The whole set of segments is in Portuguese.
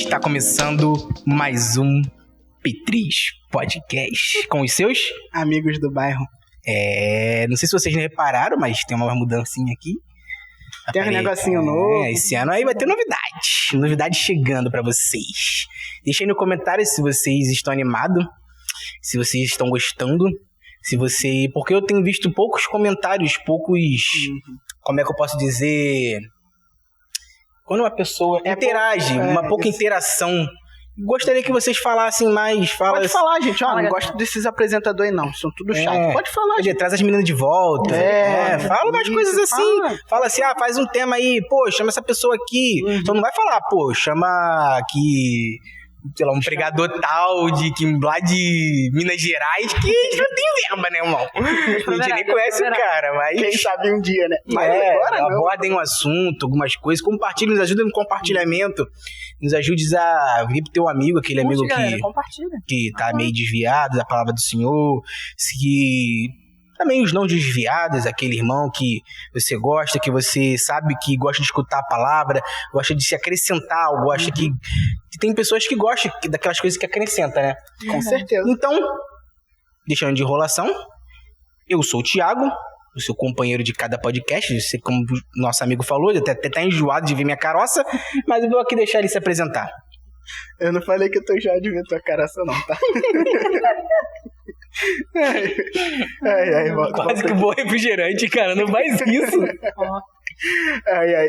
Está começando mais um P3 Podcast com os seus amigos do bairro. Não sei se vocês repararam, mas tem uma mudancinha aqui. Tem um negocinho novo. Esse ano aí vai ter novidades chegando pra vocês. Deixa aí no comentário se vocês estão animados, se vocês estão gostando, porque eu tenho visto poucos comentários, como é que eu posso dizer, quando uma pessoa interage, pouca interação. Gostaria que vocês falassem mais. Pode falar, gente. Não gosto desses apresentadores, não. São tudo chato. Pode falar, gente. Traz as meninas de volta. Fala umas coisas assim. Fala assim, faz um tema aí. Pô, chama essa pessoa aqui. Então não vai falar, pô, chama aqui, sei lá, um pregador tal, lá de Minas Gerais, que a gente não tem verba, né, irmão? A gente nem conhece o cara, mas... Quem sabe um dia, né? Mas agora não. Abordem um assunto, algumas coisas. Compartilhem, nos ajudem no compartilhamento. Nos ajudes a vir pro teu amigo, aquele amigo que tá meio desviado da palavra do Senhor. Também os não desviados, aquele irmão que você gosta, que você sabe que gosta de escutar a palavra, gosta de se acrescentar, ou gosta que tem pessoas que gostam daquelas coisas que acrescentam, né? Com certeza. Então, deixando de enrolação, eu sou o Thiago, o seu companheiro de cada podcast. Você, como nosso amigo falou, até tá enjoado de ver minha caroça, mas eu vou aqui deixar ele se apresentar. Eu não falei que eu tô enjoado de ver tua caroça, não, tá? Quase que vou refrigerante, cara, não faz isso.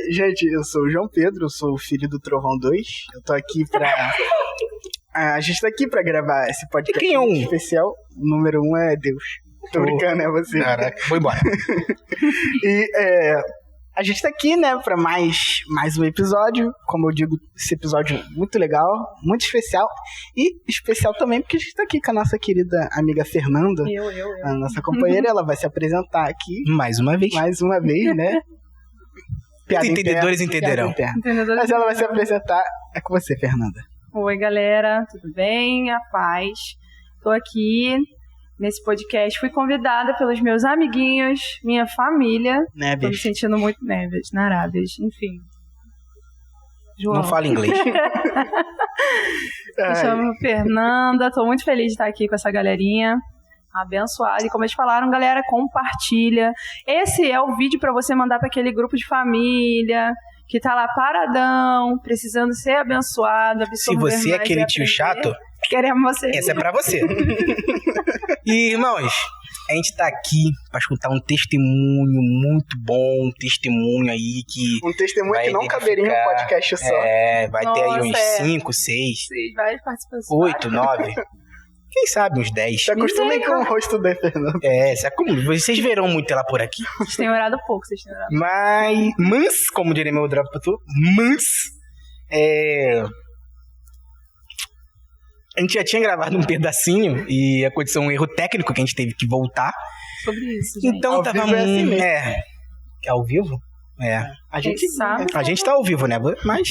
Gente, eu sou o João Pedro, eu sou o filho do Trovão 2. Eu tô aqui a gente tá aqui pra gravar esse podcast especial. O número 1 é Deus. Tô brincando, é você. Caraca, vou embora. A gente tá aqui, né, pra mais um episódio. Como eu digo, esse episódio muito legal, muito especial. E especial também porque a gente tá aqui com a nossa querida amiga Fernanda. A nossa companheira, ela vai se apresentar aqui. Mais uma vez, né? Entendedores entenderão. Mas ela vai se apresentar. É com você, Fernanda. Oi, galera. Tudo bem? A paz. Tô aqui nesse podcast. Fui convidada pelos meus amiguinhos, minha família. Nébias. Tô me sentindo muito nébias, na Arábias, enfim. João. Não fala inglês. Me chamo Fernanda, tô muito feliz de estar aqui com essa galerinha abençoada. E como eles falaram, galera, compartilha. Esse é o vídeo pra você mandar pra aquele grupo de família que tá lá paradão, precisando ser abençoado. Se você é aquele tio chato, queremos você. Essa é pra você. E, irmãos, a gente tá aqui pra escutar um testemunho muito bom, um testemunho aí que... Um testemunho que não caberia em um podcast só. Vai ter aí uns 5, 6... Várias participações. 8, 9... Quem sabe uns 10. Se acostumem com o rosto da Fernanda. Vocês verão muito ela por aqui. Vocês têm orado pouco, Mas, como diria meu drapator, a gente já tinha gravado um pedacinho e aconteceu um erro técnico que a gente teve que voltar. Sobre isso, gente. Então tava muito... Ao vivo? A gente tá ao vivo, né? Mas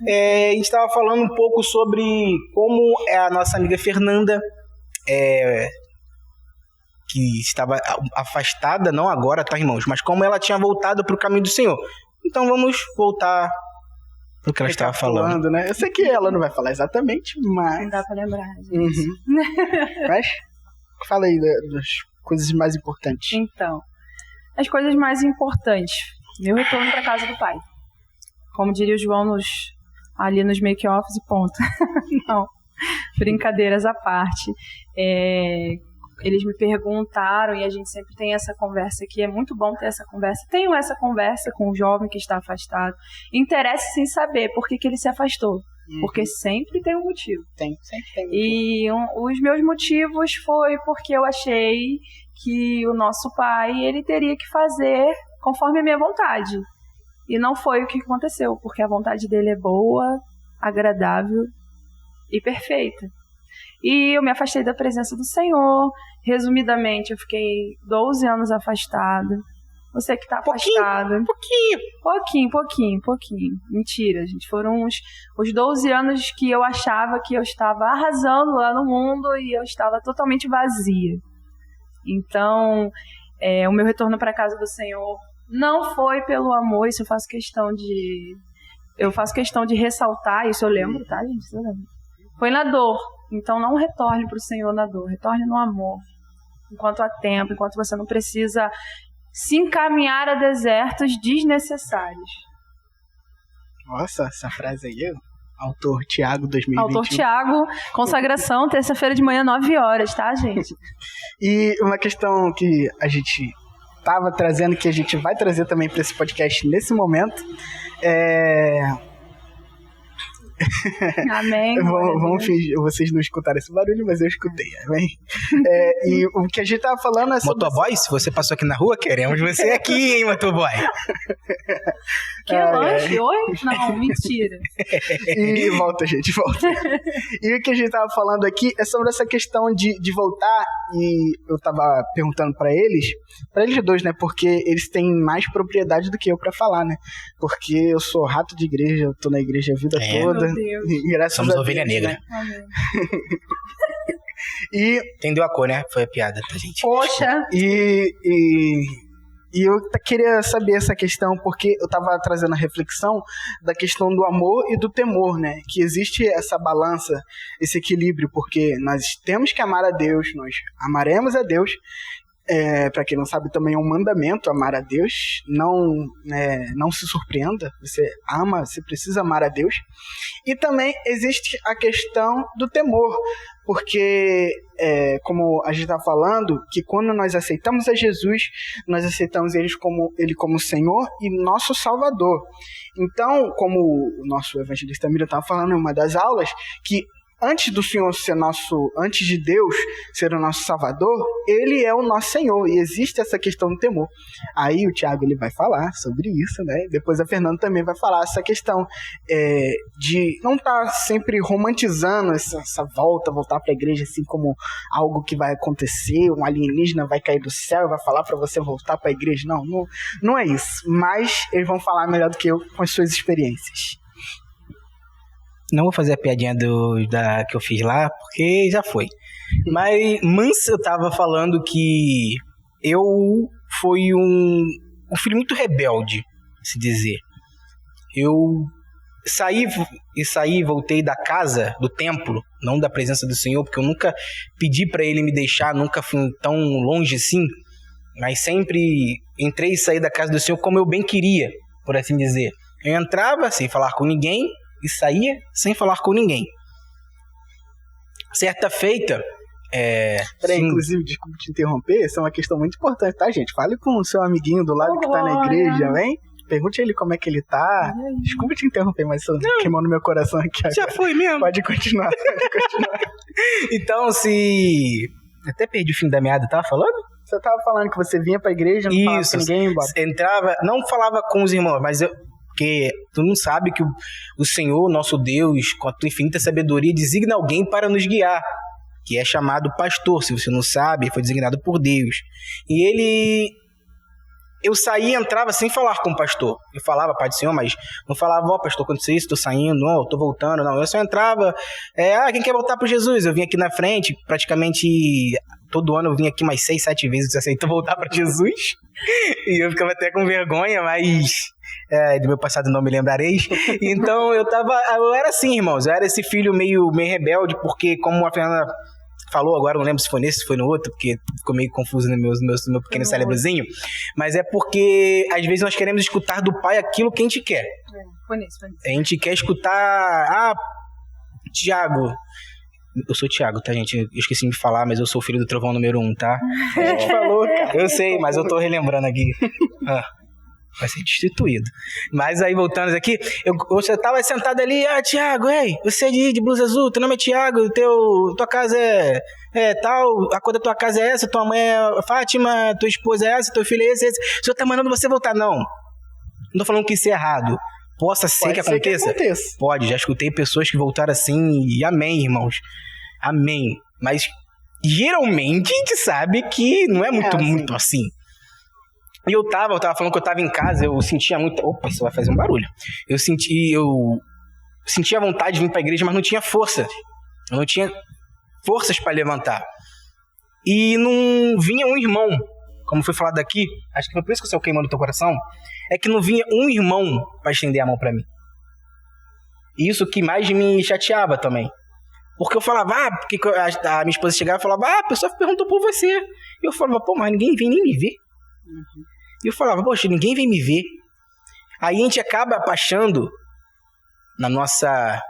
a gente tava falando um pouco sobre como a nossa amiga Fernanda, que estava afastada, não agora, tá, irmãos? Mas como ela tinha voltado pro caminho do Senhor. Então vamos voltar pro que ela estava falando. Né? Eu sei que ela não vai falar exatamente, mas... Não dá pra lembrar, gente. Mas fala aí das coisas mais importantes. Então, as coisas mais importantes. Meu retorno para casa do pai. Como diria o João ali nos make-offs e ponto. Não, brincadeiras à parte. Eles me perguntaram e a gente sempre tem essa conversa aqui. É muito bom ter essa conversa. Tenho essa conversa com o jovem que está afastado. Interesse-se em saber por que ele se afastou. Porque sempre tem um motivo. Sempre tem um motivo. E os meus motivos foi porque eu achei que o nosso pai, ele teria que fazer conforme a minha vontade. E não foi o que aconteceu, porque a vontade dele é boa, agradável e perfeita. E eu me afastei da presença do Senhor. Resumidamente, eu fiquei 12 anos afastada. Você que tá afastada. Pouquinho. Mentira, gente. Foram os 12 anos que eu achava que eu estava arrasando lá no mundo e eu estava totalmente vazia. Então, o meu retorno para a casa do Senhor não foi pelo amor, isso eu faço questão de eu faço questão de ressaltar, isso eu lembro, tá, gente? Isso eu lembro. Foi na dor. Então não retorne para o Senhor na dor, retorne no amor. Enquanto há tempo, enquanto você não precisa se encaminhar a desertos desnecessários. Nossa, essa frase aí, autor Tiago 2021. Autor Tiago, consagração, terça-feira de manhã, 9h, tá, gente? E uma questão que a gente estava trazendo, que a gente vai trazer também para esse podcast nesse momento, Amém. Vamos fingir, vocês não escutaram esse barulho, mas eu escutei, amém? E o que a gente tava falando é sobre... Motoboy, se você passou aqui na rua, queremos você aqui, hein, motoboy? Que lanche? Oi? Não, mentira. E volta, gente, volta. E o que a gente tava falando aqui é sobre essa questão de voltar, e eu tava perguntando pra eles dois, né, porque eles têm mais propriedade do que eu pra falar, né, porque eu sou rato de igreja, eu tô na igreja a vida toda. Somos ovelha negra. Né? Amém. E entendeu a cor, né? Foi a piada, tá, gente? Poxa! E eu queria saber essa questão, porque eu tava trazendo a reflexão da questão do amor e do temor, né? Que existe essa balança, esse equilíbrio, porque nós temos que amar a Deus, nós amaremos a Deus. Para quem não sabe, também é um mandamento amar a Deus. Não se surpreenda, você ama, você precisa amar a Deus. E também existe a questão do temor, porque como a gente está falando, que quando nós aceitamos a Jesus, nós aceitamos ele como Senhor e nosso Salvador. Então, como o nosso evangelista Miriam estava falando em uma das aulas, que antes do Senhor antes de Deus ser o nosso Salvador, Ele é o nosso Senhor, e existe essa questão do temor. Aí o Tiago ele vai falar sobre isso, né? Depois a Fernanda também vai falar essa questão de não estar sempre romantizando essa voltar para a igreja assim como algo que vai acontecer, um alienígena vai cair do céu e vai falar para você voltar para a igreja. Não é isso. Mas eles vão falar melhor do que eu com as suas experiências. Não vou fazer a piadinha que eu fiz lá, porque já foi. Mas eu tava falando que eu fui um filho muito rebelde, se dizer. Eu voltei da casa, do templo, não da presença do Senhor, porque eu nunca pedi pra Ele me deixar, nunca fui tão longe assim, mas sempre entrei e saí da casa do Senhor como eu bem queria, por assim dizer. Eu entrava sem falar com ninguém, e saía sem falar com ninguém. Certa feita... Peraí, inclusive, desculpa te interromper, essa é uma questão muito importante, tá, gente? Fale com o seu amiguinho do lado que tá na igreja, vem? Pergunte a ele como é que ele tá. Desculpa te interromper, mas isso queimou no meu coração aqui agora. Já foi mesmo. Pode continuar. Então, até perdi o fim da meada, tava falando? Você tava falando que você vinha pra igreja, não falava com ninguém, embora. Entrava, não falava com os irmãos, mas porque tu não sabe que o Senhor, nosso Deus, com a tua infinita sabedoria, designa alguém para nos guiar, que é chamado pastor. Se você não sabe, foi designado por Deus. E eu saía e entrava sem falar com o pastor. Eu falava, Pai do Senhor, mas não falava, pastor, aconteceu isso, tô saindo, tô voltando, não. Eu só entrava, quem quer voltar para Jesus? Eu vim aqui na frente, praticamente todo ano eu vim aqui mais 6, 7 vezes, você aceitou voltar para Jesus? E eu ficava até com vergonha, mas... do meu passado não me lembrareis. Então eu era assim, irmãos, eu era esse filho meio rebelde, porque como a Fernanda falou agora, não lembro se foi nesse, se foi no outro, porque ficou meio confuso no meu pequeno cérebrozinho, mas é porque às vezes nós queremos escutar do pai aquilo que a gente quer. Foi nisso. A gente quer escutar, Tiago, eu sou Tiago, tá, gente? Eu esqueci de falar, mas eu sou o filho do trovão número 1, tá? A gente falou, cara. Eu sei, mas eu tô relembrando aqui. Vai ser destituído. Mas aí, voltando aqui, você tava sentado ali, Tiago, você é de blusa azul, teu nome é Tiago, tua casa é tal, a cor da tua casa é essa, tua mãe é Fátima, tua esposa é essa, teu filho é esse. O senhor tá mandando você voltar, não. Não tô falando que isso é errado. Pode ser que aconteça? Pode, já escutei pessoas que voltaram assim, e amém, irmãos. Amém. Mas, geralmente, a gente sabe que não é muito assim. E eu tava falando que eu tava em casa, eu sentia muito... Opa, isso vai fazer um barulho. Eu sentia vontade de vir pra igreja, mas não tinha força. Eu não tinha forças para levantar. E não vinha um irmão, como foi falado aqui, acho que foi por isso que o Senhor queimou no teu coração, é que não vinha um irmão para estender a mão para mim. Isso que mais me chateava também. Porque eu falava, porque a minha esposa chegava e falava, a pessoa perguntou por você. E eu falava, pô, mas ninguém vem nem me ver. E eu falava, poxa, ninguém vem me ver. Aí a gente acaba achando, na nossa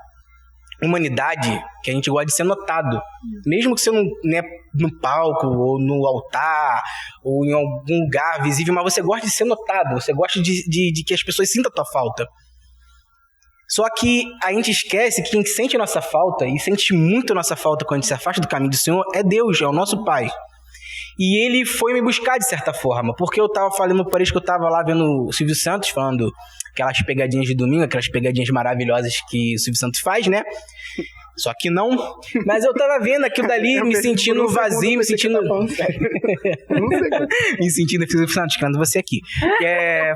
humanidade, que a gente gosta de ser notado. Mesmo que você não é no palco, ou no altar, ou em algum lugar visível, mas você gosta de ser notado, você gosta de que as pessoas sintam a tua falta. Só que a gente esquece que quem sente a nossa falta, e sente muito a nossa falta quando a gente se afasta do caminho do Senhor, é Deus, é o nosso Pai. E ele foi me buscar de certa forma, porque eu tava falando, parece que eu tava lá vendo o Silvio Santos, falando aquelas pegadinhas de domingo, aquelas pegadinhas maravilhosas que o Silvio Santos faz, né? Só que não. Mas eu tava vendo aquilo dali, me sentindo vazio, me sentindo... me sentindo, Silvio Santos, querendo você aqui.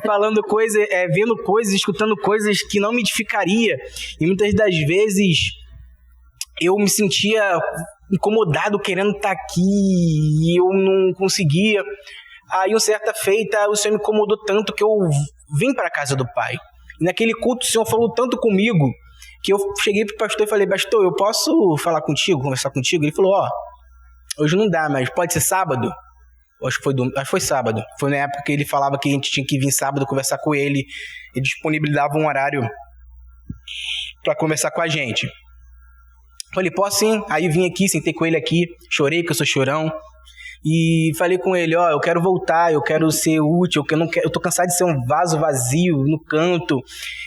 Falando coisas, vendo coisas, escutando coisas que não me edificaria. E muitas das vezes eu me sentia incomodado, querendo estar aqui, e eu não conseguia. Aí, uma certa feita, o Senhor me incomodou tanto que eu vim para a casa do Pai. E naquele culto, o Senhor falou tanto comigo, que eu cheguei pro pastor e falei, pastor, eu posso falar contigo, conversar contigo? Ele falou, hoje não dá, mas pode ser sábado? Acho que foi sábado. Foi na época que ele falava que a gente tinha que vir sábado conversar com ele. Ele disponibilizava um horário para conversar com a gente. Falei, posso sim. Aí vim aqui, sentei com ele aqui, chorei, que eu sou chorão. E falei com ele, eu quero voltar, eu quero ser útil, eu tô cansado de ser um vaso vazio no canto,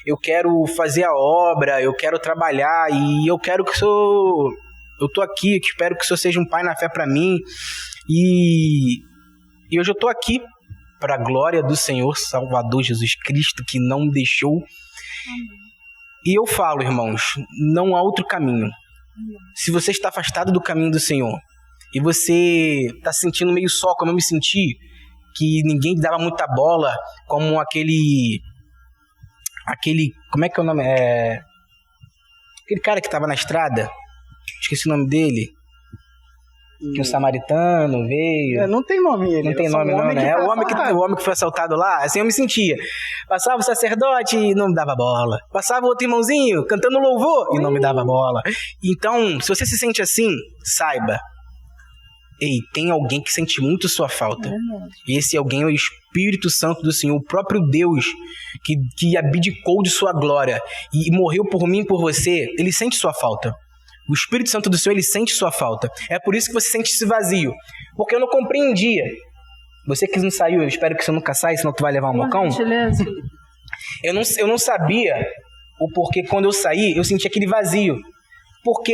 eu quero fazer a obra, eu quero trabalhar, e eu quero que eu tô aqui, espero que o Senhor seja um pai na fé pra mim, e hoje eu tô aqui para a glória do Senhor Salvador Jesus Cristo, que não me deixou. E eu falo, irmãos, não há outro caminho. Se você está afastado do caminho do Senhor, e você está se sentindo meio só, como eu me senti, que ninguém dava muita bola, como aquele, como é que é o nome? Aquele cara que estava na estrada, esqueci o nome dele, que o samaritano veio. Não tem nome ele. Não tem nome não, né? É o homem que foi assaltado lá, assim eu me sentia. Passava o sacerdote e não me dava bola. Passava outro irmãozinho cantando louvor e não me dava bola. Então, se você se sente assim, saiba, tem alguém que sente muito sua falta. E esse alguém é o Espírito Santo do Senhor, o próprio Deus que abdicou de sua glória e morreu por mim e por você. Ele sente sua falta. O Espírito Santo do Senhor, ele sente sua falta. É por isso que você sente esse vazio. Porque eu não compreendia. Você que não saiu, eu espero que você nunca saia, senão tu vai levar um bocão. Eu não sabia o porquê quando eu saí, eu sentia aquele vazio. Porque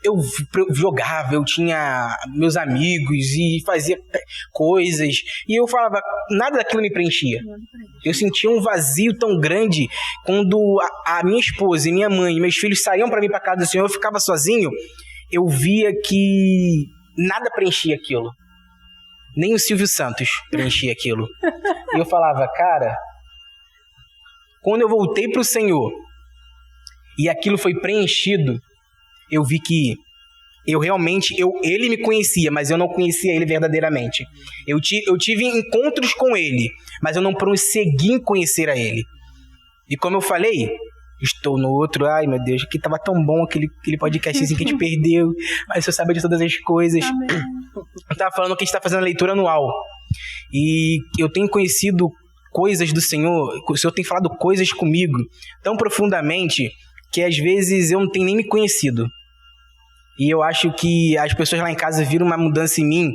eu jogava, eu tinha meus amigos e fazia coisas. E eu falava, nada daquilo me preenchia. Eu sentia um vazio tão grande quando a minha esposa e minha mãe e meus filhos saíam para vir para casa do Senhor, eu ficava sozinho. Eu via que nada preenchia aquilo. Nem o Silvio Santos preenchia aquilo. E eu falava, cara, quando eu voltei para o Senhor e aquilo foi preenchido, eu vi que ele me conhecia, mas eu não conhecia ele verdadeiramente. Eu tive encontros com ele, mas eu não prossegui em conhecer a ele. E como eu falei, estou no outro, ai meu Deus, que tava tão bom aquele podcastzinho que a gente perdeu, mas eu sabia de todas as coisas. Amém. Eu tava falando que a gente tá fazendo a leitura anual. E eu tenho conhecido coisas do Senhor, o Senhor tem falado coisas comigo tão profundamente que às vezes eu não tenho nem me conhecido. E eu acho que as pessoas lá em casa viram uma mudança em mim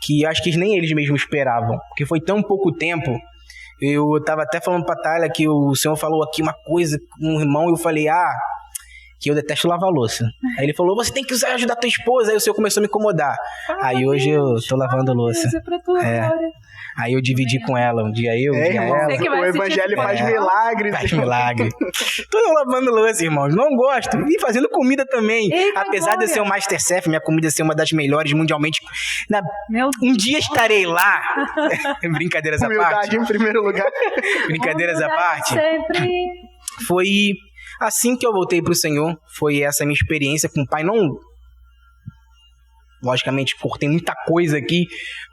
que eu acho que nem eles mesmos esperavam. Porque foi tão pouco tempo. Eu tava até falando pra Thalia que o Senhor falou aqui uma coisa com um irmão e eu falei, que eu detesto lavar louça. Aí ele falou, você tem que ajudar tua esposa. Aí o Senhor começou a me incomodar. Aí hoje eu tô lavando louça. Aí eu dividi com ela, um dia eu, um dia ela. O evangelho faz milagres. Faz milagre. Tô lavando louça, irmãos. Não gosto. E fazendo comida também. Eita, apesar de eu ser um Masterchef, minha comida ser uma das melhores mundialmente. Um dia estarei lá. Brincadeiras à parte. Humildade em primeiro lugar. Brincadeiras à parte. Sempre. Foi assim que eu voltei pro Senhor. Foi essa minha experiência com o Pai. Não... Logicamente, tem muita coisa aqui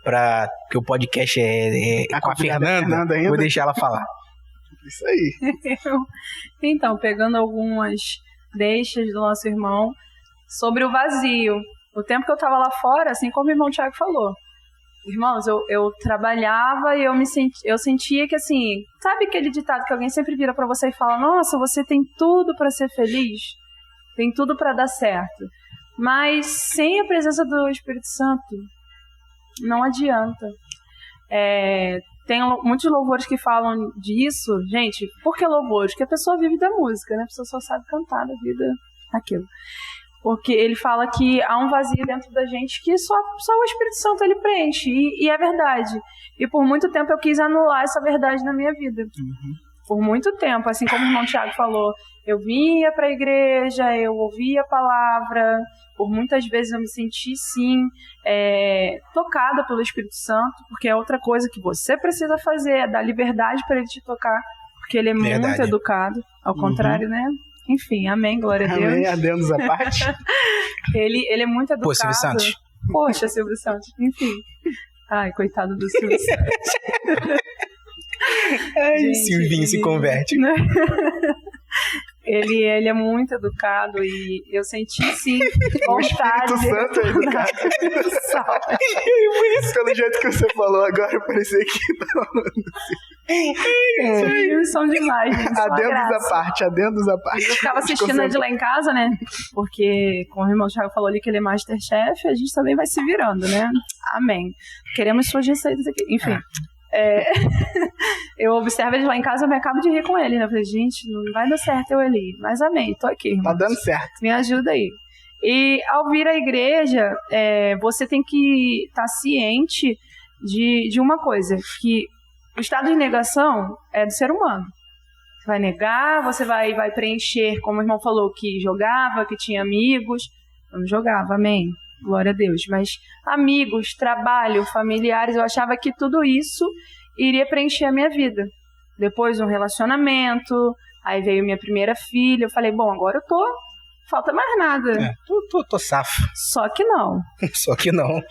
porque o podcast é com a Fernanda. Vou deixar ela falar. Isso aí. Então, pegando algumas deixas do nosso irmão sobre o vazio. O tempo que eu tava lá fora, assim como o irmão Thiago falou, irmãos, eu trabalhava e eu sentia que, assim, sabe aquele ditado que alguém sempre vira pra você e fala, nossa, você tem tudo pra ser feliz, tem tudo pra dar certo, mas sem a presença do Espírito Santo não adianta. Tem muitos louvores que falam disso, gente. Por que louvores? Porque a pessoa vive da música, né? A pessoa só sabe cantar da vida aquilo. Porque ele fala que há um vazio dentro da gente que só o Espírito Santo ele preenche. E é verdade. E por muito tempo eu quis anular essa verdade na minha vida. Uhum. Por muito tempo, assim como o irmão Thiago falou, eu vinha para a igreja, eu ouvia a palavra, por muitas vezes eu me senti, sim, tocada pelo Espírito Santo, porque é outra coisa que você precisa fazer, é dar liberdade para ele te tocar, porque ele é muito educado, ao contrário, né? Enfim, amém, glória a Deus. Amém, adendos à parte. ele é muito educado. Pô, Silvio Santos. Poxa, Silvio Santos, enfim. Ai, coitado do Silvio Santos. Ai, Silvinho se converte. Ele é muito educado e eu senti, sim, vontade. O Espírito Santo é educado. Pelo jeito que você falou agora, parecia que não. Eles são demais, gente. Adendos à parte. Eu ficava assistindo ele lá em casa, né? Porque, como o irmão Thiago falou ali que ele é Masterchef, a gente também vai se virando, né? Amém. Queremos suas receitas aqui. Enfim. Eu observo ele lá em casa, eu me acabo de rir com ele, né? Eu falei, gente, não vai dar certo eu ali, mas amém, tô aqui, irmão. Tá dando certo. Me ajuda aí. E ao vir à igreja, você tem que estar ciente de uma coisa, que o estado de negação é do ser humano. Você vai negar, você vai preencher, como o irmão falou, que jogava, que tinha amigos. Eu não jogava, amém. Glória a Deus. Mas amigos, trabalho, familiares, eu achava que tudo isso iria preencher a minha vida. Depois um relacionamento, aí veio minha primeira filha. Eu falei, bom, agora eu falta mais nada. Tô safo. Só que não. Só que não.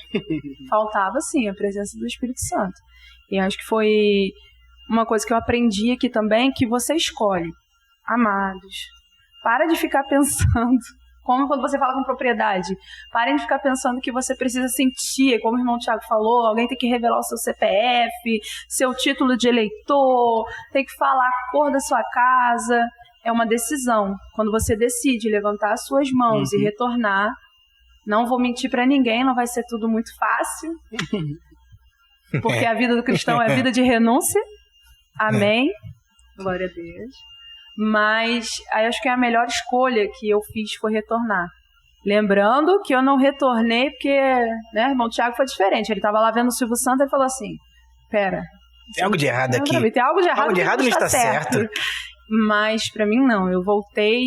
Faltava, sim, a presença do Espírito Santo. E acho que foi uma coisa que eu aprendi aqui também, que você escolhe. Amados, para de ficar pensando... Como quando você fala com propriedade. Parem de ficar pensando que você precisa sentir, como o irmão Thiago falou, alguém tem que revelar o seu CPF, seu título de eleitor, tem que falar a cor da sua casa. É uma decisão. Quando você decide levantar as suas mãos e retornar, não vou mentir para ninguém, não vai ser tudo muito fácil. Porque a vida do cristão é a vida de renúncia. Amém. Glória a Deus. Mas aí acho que a melhor escolha que eu fiz foi retornar. Lembrando que eu não retornei porque, né, irmão Thiago foi diferente. Ele estava lá vendo o Silvio Santos e falou assim, pera, tem algo de errado aqui. Tem algo de errado, algo de errado não está certo. Mas pra mim não, eu voltei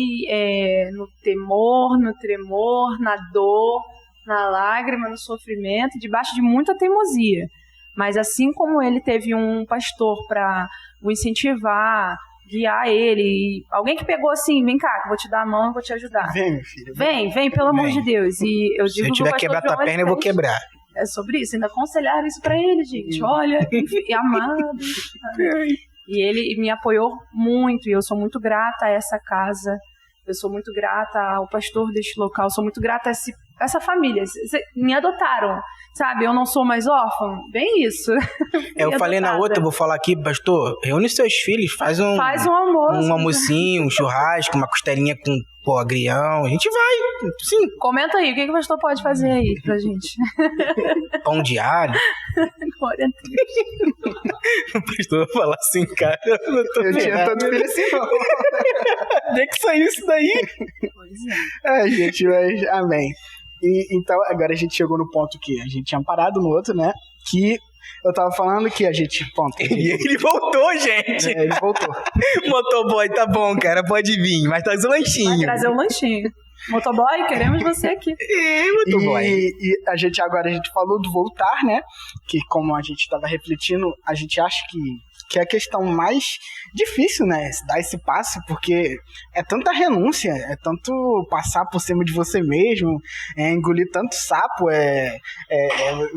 no temor, no tremor, na dor, na lágrima, no sofrimento, debaixo de muita teimosia. Mas assim como ele teve um pastor para o incentivar, guiar ele, alguém que pegou assim, vem cá, que eu vou te dar a mão e vou te ajudar. Vem, meu filho. Vem, pelo amor de Deus. E eu digo, se eu tiver quebrar tua perna, eu vou quebrar. É sobre isso, ainda aconselhar isso pra ele, gente. Olha, amado. E ele me apoiou muito, e eu sou muito grata a essa casa. Eu sou muito grata ao pastor deste local, sou muito grata a essa família. Me adotaram, sabe? Eu não sou mais órfã. Bem isso. Eu falei na outra, eu vou falar aqui, pastor, reúne seus filhos, faz um almoço. Um almocinho, um churrasco, uma costelinha com agrião. A gente vai, sim. Comenta aí, o que o pastor pode fazer aí pra gente? Pão de alho. Glória a Deus. O pastor vai falar assim, cara, eu não tô eu tinha tanto filho assim, não. Onde é que saiu isso daí? Pois é. Gente, mas amém. E então, agora a gente chegou no ponto que a gente tinha parado no outro, né? Que eu tava falando que a gente... E ele voltou, gente. Ele voltou. Motoboy, tá bom, cara, pode vir, mas traz o lanchinho. Vai trazer o lanchinho. Motoboy, queremos você aqui. Motoboy. E a gente falou do voltar, né? Que como a gente tava refletindo, a gente acha que que é a questão mais difícil, né? Dar esse passo, porque é tanta renúncia, é tanto passar por cima de você mesmo, engolir tanto sapo,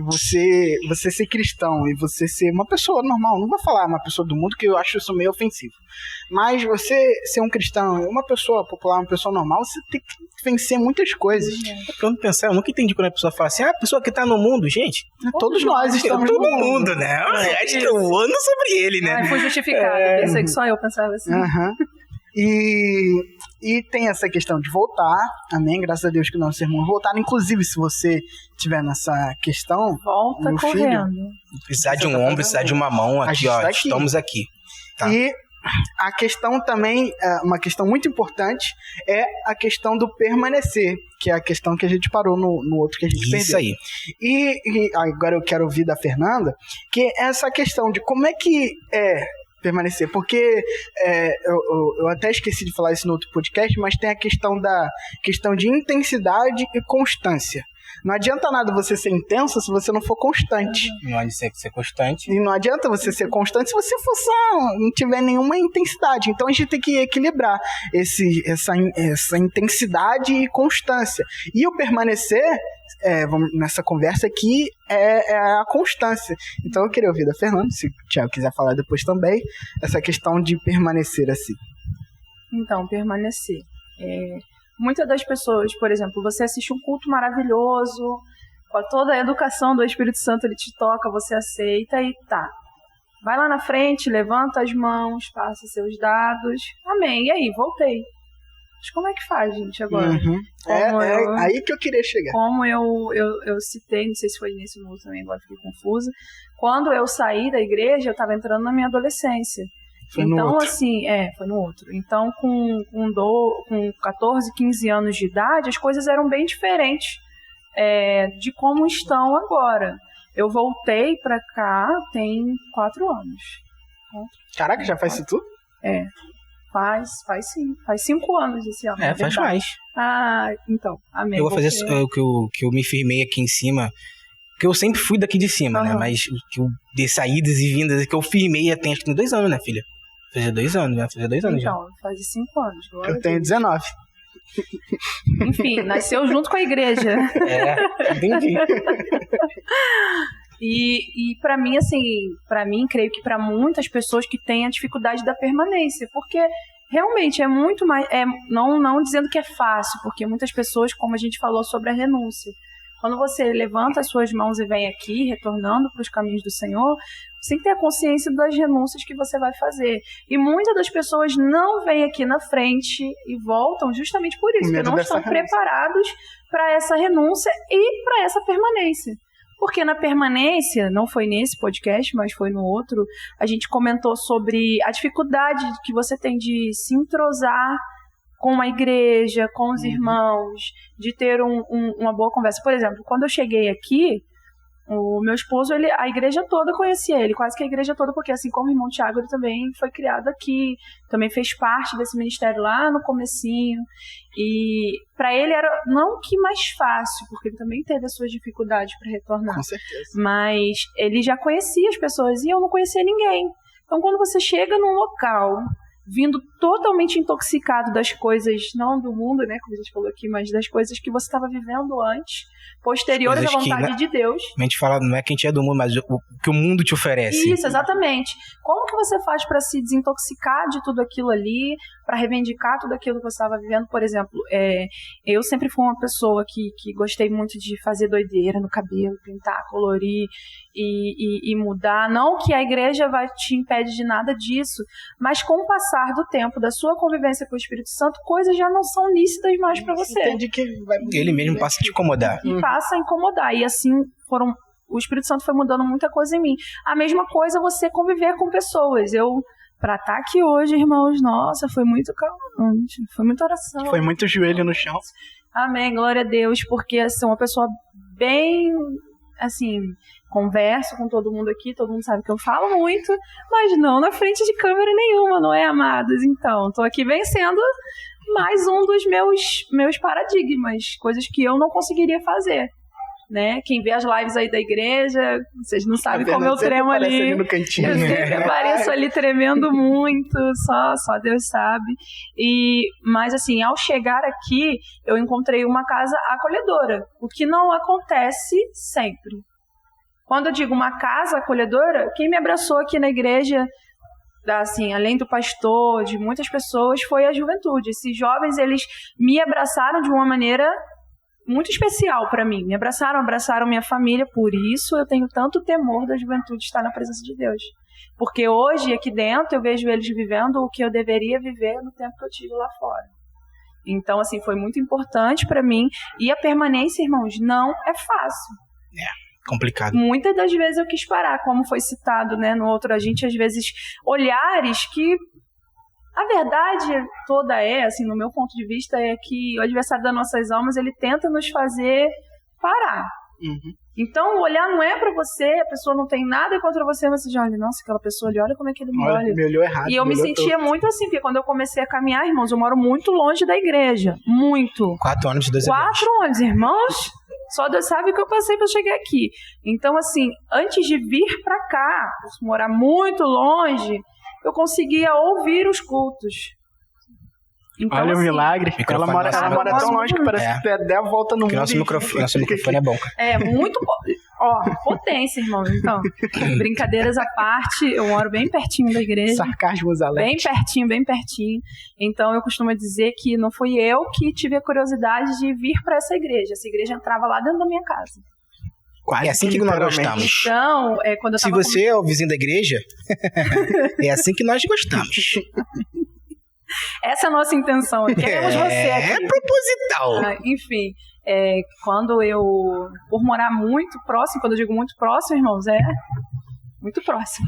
você ser cristão e você ser uma pessoa normal. Não vou falar uma pessoa do mundo, que eu acho isso meio ofensivo. Mas você ser um cristão, uma pessoa popular, uma pessoa normal, você tem que vencer muitas coisas. Quando pensar, eu nunca entendi quando a pessoa fala assim, a pessoa que tá no mundo, gente. Todos nós estamos no mundo, né? Acho que eu ando sobre ele, né? Foi justificado. Pensei que só eu pensava assim. E tem essa questão de voltar, amém? Graças a Deus que nossos irmãos voltaram. Inclusive, se você tiver nessa questão, volta correndo. Precisar de um ombro, precisar de uma mão, aqui, ó, estamos aqui. Tá. E a questão também, uma questão muito importante, é a questão do permanecer, que é a questão que a gente parou no outro que a gente perdeu. Isso aí. E agora eu quero ouvir da Fernanda, que é essa questão de como é que permanecer, porque eu até esqueci de falar isso no outro podcast, mas tem a questão de intensidade e constância. Não adianta nada você ser intenso se você não for constante. Não adianta ser constante. E não adianta você ser constante se você for só, não tiver nenhuma intensidade. Então a gente tem que equilibrar essa intensidade e constância. E o permanecer, nessa conversa aqui, é a constância. Então eu queria ouvir da Fernanda, se o Thiago quiser falar depois também, essa questão de permanecer assim. Então, permanecer. Muitas das pessoas, por exemplo, você assiste um culto maravilhoso, com toda a educação do Espírito Santo, ele te toca, você aceita e tá. Vai lá na frente, levanta as mãos, passa seus dados. Amém. E aí, voltei. Mas como é que faz, gente, agora? Aí que eu queria chegar. Como eu citei, não sei se foi nesse ou no outro também, agora fiquei confusa. Quando eu saí da igreja, eu estava entrando na minha adolescência. Então, assim, foi no outro. Então, com 14, 15 anos de idade, as coisas eram bem diferentes de como estão agora. Eu voltei pra cá tem 4 anos. Caraca, já faz isso tudo? Faz sim. Faz 5 anos esse ano. Faz mais. Então, amém. Eu vou fazer o que eu me firmei aqui em cima. Porque eu sempre fui daqui de cima, né? Mas que eu de saídas e vindas, que eu firmei até acho que tem 2 anos, né, filha? Fazia 2 anos, né? Fazia 2 anos já. Então, faz 5 anos. Eu tenho 19. Enfim, nasceu junto com a igreja. Entendi. E pra mim, assim, creio que pra muitas pessoas que têm a dificuldade da permanência, porque realmente é muito mais, não dizendo que é fácil, porque muitas pessoas, como a gente falou sobre a renúncia, quando você levanta as suas mãos e vem aqui, retornando para os caminhos do Senhor, você tem que ter a consciência das renúncias que você vai fazer. E muitas das pessoas não vêm aqui na frente e voltam justamente por isso, porque não estão preparados para essa renúncia e para essa permanência. Porque na permanência, não foi nesse podcast, mas foi no outro, a gente comentou sobre a dificuldade que você tem de se entrosar com a igreja, com os irmãos, de ter uma boa conversa. Por exemplo, quando eu cheguei aqui, o meu esposo, a igreja toda conhecia ele, quase que a igreja toda, porque assim como o irmão Tiago, ele também foi criado aqui, também fez parte desse ministério lá no comecinho, e para ele era não que mais fácil, porque ele também teve as suas dificuldades para retornar. Com certeza. Mas ele já conhecia as pessoas e eu não conhecia ninguém. Então quando você chega num local vindo totalmente intoxicado das coisas, não do mundo, né, como a gente falou aqui, mas das coisas que você estava vivendo antes, posteriores à vontade de Deus. A gente fala, não é que a gente é do mundo, mas o que o mundo te oferece. Isso, exatamente. Como que você faz para se desintoxicar de tudo aquilo ali, para reivindicar tudo aquilo que você estava vivendo? Por exemplo, eu sempre fui uma pessoa que gostei muito de fazer doideira no cabelo, pintar, colorir e mudar. Não que a igreja vai te impede de nada disso, mas com o passar do tempo, da sua convivência com o Espírito Santo, coisas já não são lícitas mais para você. Entendi que ele mesmo passa a te incomodar. E passa a incomodar. E assim, o Espírito Santo foi mudando muita coisa em mim. A mesma coisa você conviver com pessoas. Pra estar aqui hoje, irmãos, nossa, foi muito calmante, foi muita oração. Foi muito joelho no chão. Amém, glória a Deus, porque assim, uma pessoa bem, assim, converso com todo mundo aqui, todo mundo sabe que eu falo muito, mas não na frente de câmera nenhuma, não é, amados? Então, tô aqui vencendo mais um dos meus paradigmas, coisas que eu não conseguiria fazer. né? Quem vê as lives aí da igreja, vocês não sabem como eu tremo ali. No cantinho. Eu sempre apareço ali tremendo muito, só Deus sabe. Mas assim, ao chegar aqui, eu encontrei uma casa acolhedora, o que não acontece sempre. Quando eu digo uma casa acolhedora, quem me abraçou aqui na igreja, assim, além do pastor, de muitas pessoas, foi a juventude. Esses jovens, eles me abraçaram de uma maneira muito especial para mim. Me abraçaram minha família. Por isso eu tenho tanto temor da juventude estar na presença de Deus. Porque hoje, aqui dentro, eu vejo eles vivendo o que eu deveria viver no tempo que eu tive lá fora. Então, assim, foi muito importante para mim. E a permanência, irmãos, não é fácil. Complicado. Muitas das vezes eu quis parar, como foi citado, né, no outro, a gente às vezes olhares que a verdade toda assim, no meu ponto de vista, é que o adversário das nossas almas, ele tenta nos fazer parar. Então, o olhar não é pra você, a pessoa não tem nada contra você, mas você já olha, nossa, aquela pessoa ali, olha como é que ele me olha. Me olhou errado. E eu me sentia muito assim, porque quando eu comecei a caminhar, irmãos, eu moro muito longe da igreja. Muito. 4 ônibus, 2 4 ônibus, irmãos. Só Deus sabe o que eu passei para chegar aqui. Então, assim, antes de vir para cá, morar muito longe, eu conseguia ouvir os cultos. Então, olha, assim, o milagre. Ela mora tão longe que parece que der a volta no mundo. Nosso microfone é bom. É, muito bom. Ó, potência, irmão. Então, brincadeiras à parte, eu moro bem pertinho da igreja. Sarcasmos alerta. Bem pertinho. Então, eu costumo dizer que não fui eu que tive a curiosidade de vir para essa igreja. Essa igreja entrava lá dentro da minha casa. É assim que nós gostamos. Então, quando eu tava Se você é o vizinho da igreja, é assim que nós gostamos. Essa é a nossa intenção. Queremos você aqui. É proposital. Enfim, quando eu... Por morar muito próximo, quando eu digo muito próximo, irmãos, é muito próximo.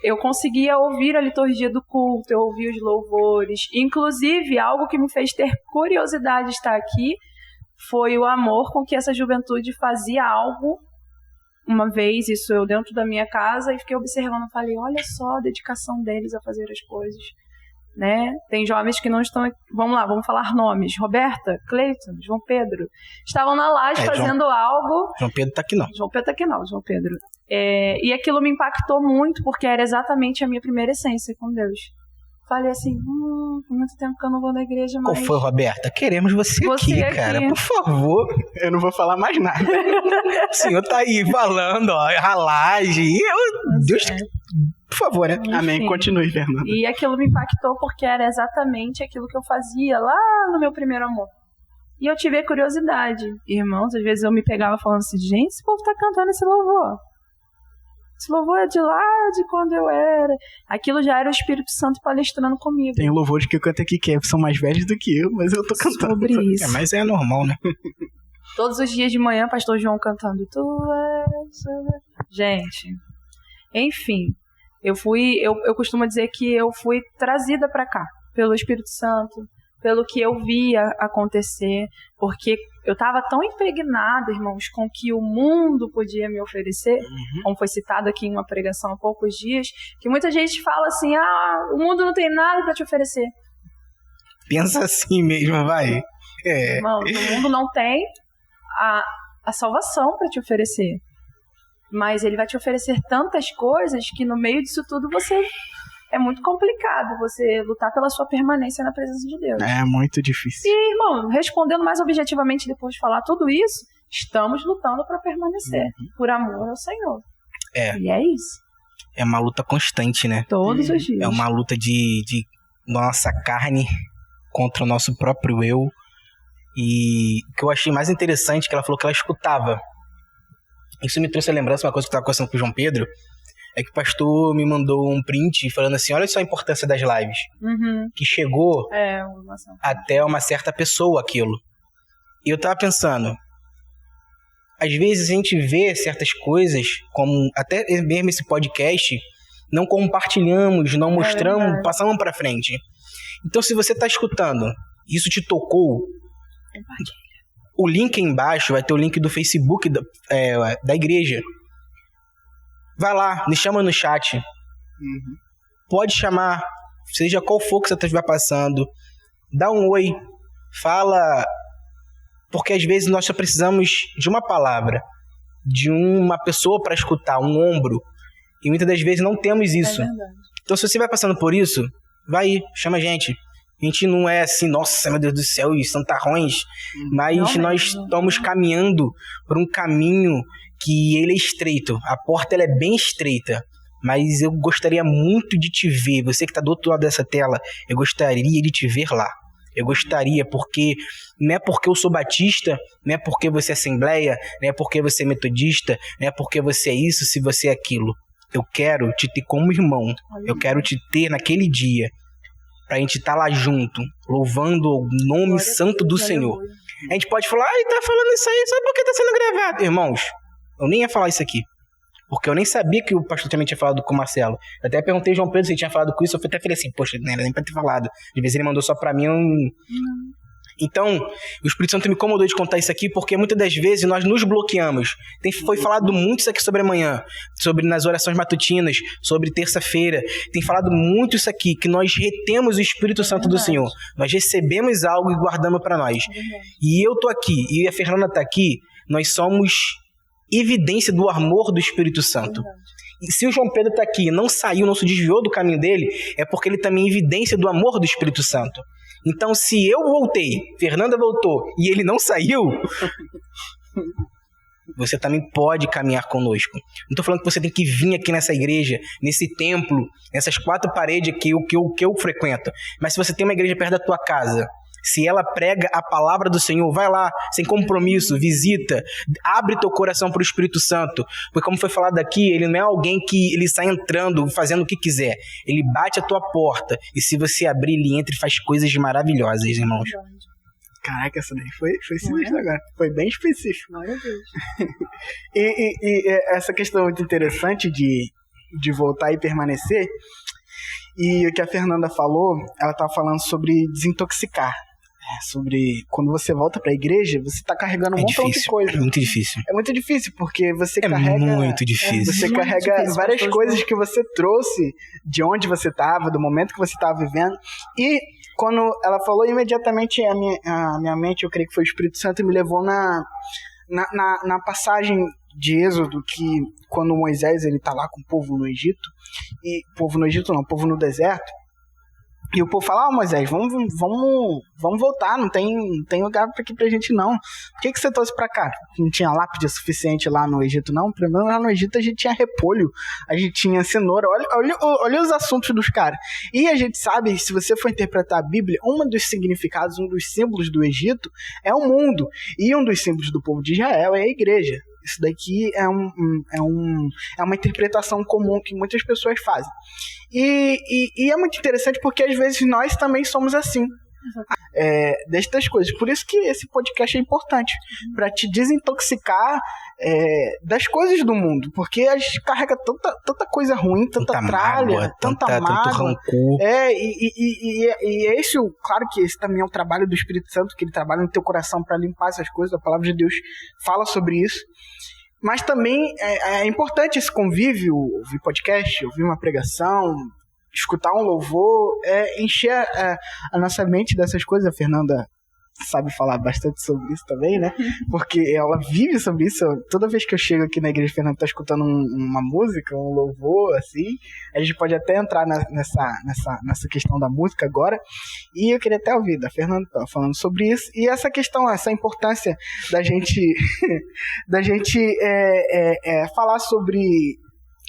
Eu conseguia ouvir a liturgia do culto, eu ouvia os louvores. Inclusive, algo que me fez ter curiosidade de estar aqui foi o amor com que essa juventude fazia algo. Uma vez, isso eu dentro da minha casa, e fiquei observando, falei, olha só a dedicação deles a fazer as coisas. Né? Tem jovens que não estão... Vamos lá, vamos falar nomes. Roberta, Cleiton, João Pedro. Estavam na laje fazendo algo... João Pedro tá aqui não. João Pedro. E aquilo me impactou muito, porque era exatamente a minha primeira essência com Deus. Falei assim, muito tempo que eu não vou na igreja mais. Qual foi, Roberta? Queremos você aqui, cara. Por favor. Eu não vou falar mais nada. O senhor tá aí falando, ó, a laje. Deus... Por favor, né? Enfim. Amém. Continue, Fernanda. E aquilo me impactou porque era exatamente aquilo que eu fazia lá no meu primeiro amor. E eu tive a curiosidade. Irmãos, às vezes eu me pegava falando assim, gente, esse povo tá cantando esse louvor. Esse louvor é de lá, de quando eu era. Aquilo já era o Espírito Santo palestrando comigo. Tem louvores que eu canto aqui que são mais velhos do que eu, mas eu tô cantando. Sobre isso. Mas é normal, né? Todos os dias de manhã, pastor João cantando. Tu és... Gente, enfim... Eu costumo dizer que eu fui trazida para cá pelo Espírito Santo, pelo que eu via acontecer, porque eu estava tão impregnada, irmãos, com o que o mundo podia me oferecer, como foi citado aqui em uma pregação há poucos dias, que muita gente fala assim, o mundo não tem nada para te oferecer. Pensa assim mesmo, vai. Irmãos, o mundo não tem a salvação para te oferecer. Mas ele vai te oferecer tantas coisas que no meio disso tudo é muito complicado você lutar pela sua permanência na presença de Deus. É muito difícil. E, irmão, respondendo mais objetivamente depois de falar tudo isso, estamos lutando para permanecer, por amor ao Senhor. E é isso. É uma luta constante, né? Todos os dias. É uma luta de nossa carne contra o nosso próprio eu. E o que eu achei mais interessante é que ela falou que ela escutava. Isso me trouxe a lembrança, uma coisa que eu estava conversando com o João Pedro, é que o pastor me mandou um print falando assim, olha só a importância das lives. Que chegou até uma certa pessoa aquilo. E eu tava pensando, às vezes a gente vê certas coisas, como até mesmo esse podcast, não compartilhamos, não mostramos, passamos pra frente. Então se você tá escutando, isso te tocou, o link aí embaixo vai ter o link do Facebook da igreja. Vai lá, me chama no chat. Pode chamar, seja qual for que você estiver passando. Dá um oi. Fala porque às vezes nós só precisamos de uma palavra, de uma pessoa para escutar, um ombro, e muitas das vezes não temos isso. Então se você vai passando por isso, vai aí, chama a gente. A gente não é assim, nossa, meu Deus do céu, e santarrões, mas nós estamos caminhando por um caminho que ele é estreito, a porta ela é bem estreita, mas eu gostaria muito de te ver, você que está do outro lado dessa tela, eu gostaria de te ver lá. Eu gostaria, porque não é porque eu sou batista, não é porque você é assembleia, não é porque você é metodista, não é porque você é isso, se você é aquilo. Eu quero te ter como irmão, eu quero te ter naquele dia, pra gente estar lá junto, louvando o nome santo do Senhor. A gente pode falar, ele tá falando isso aí só porque tá sendo gravado. Irmãos, eu nem ia falar isso aqui, porque eu nem sabia que o pastor também tinha falado com o Marcelo. Eu até perguntei ao João Pedro se ele tinha falado com isso, eu até falei assim, poxa, não era nem pra ter falado. De vez ele mandou só pra mim, Então, o Espírito Santo me incomodou de contar isso aqui, porque muitas das vezes nós nos bloqueamos. Foi falado muito isso aqui sobre amanhã, sobre nas orações matutinas, sobre terça-feira. Tem falado muito isso aqui, que nós retemos o Espírito Santo do Senhor. Nós recebemos algo e guardamos para nós. E eu tô aqui, e a Fernanda tá aqui, nós somos evidência do amor do Espírito Santo. E se o João Pedro tá aqui e não saiu, não se desviou do caminho dele, é porque ele também é evidência do amor do Espírito Santo. Então, se eu voltei, Fernanda voltou e ele não saiu, você também pode caminhar conosco. Não estou falando que você tem que vir aqui nessa igreja, nesse templo, nessas 4 paredes aqui, que eu frequento. Mas se você tem uma igreja perto da tua casa, se ela prega a palavra do Senhor, vai lá, sem compromisso, visita, abre teu coração para o Espírito Santo, porque como foi falado aqui, ele não é alguém que ele sai entrando, fazendo o que quiser, ele bate a tua porta, e se você abrir, ele entra e faz coisas maravilhosas, irmãos. Caraca, essa daí foi sinistro agora, foi bem específico. Glória a Deus. E essa questão muito interessante de voltar e permanecer, e o que a Fernanda falou, ela estava falando sobre desintoxicar. Sobre quando você volta pra igreja, você tá carregando um montão de coisa. É muito difícil. É muito difícil, porque você carrega... muito difícil. Você carrega várias coisas que você trouxe de onde você tava, do momento que você tava vivendo. E quando ela falou, imediatamente a minha mente, eu creio que foi o Espírito Santo, me levou na passagem de Êxodo, que quando Moisés ele tá lá com o povo no Egito, e povo no Egito não, povo no deserto, e o povo fala, Moisés, vamos voltar, não tem lugar aqui pra gente não. Por que você trouxe pra cá? Não tinha lápide suficiente lá no Egito não? Primeiro lá no Egito a gente tinha repolho, a gente tinha cenoura, olha os assuntos dos caras. E a gente sabe, se você for interpretar a Bíblia, um dos significados, um dos símbolos do Egito é o mundo. E um dos símbolos do povo de Israel é a igreja. Isso daqui é uma interpretação comum que muitas pessoas fazem. E é muito interessante porque às vezes nós também somos assim. Destas coisas. Por isso que esse podcast é importante, para te desintoxicar das coisas do mundo, porque a gente carrega tanta coisa ruim, tanta tralha, mágoa, tanta mágoa, tanto rancor. E é isso, claro que esse também é o trabalho do Espírito Santo, que ele trabalha no teu coração para limpar essas coisas. A palavra de Deus fala sobre isso. Mas também é importante esse convívio, ouvir podcast, ouvir uma pregação, escutar um louvor, encher a nossa mente dessas coisas. A Fernanda sabe falar bastante sobre isso também, né? Porque ela vive sobre isso. Toda vez que eu chego aqui na igreja, a Fernanda tá escutando uma música, um louvor, assim. A gente pode até entrar nessa questão da música agora. E eu queria até ouvir da Fernanda falando sobre isso. E essa questão, essa importância da gente falar sobre...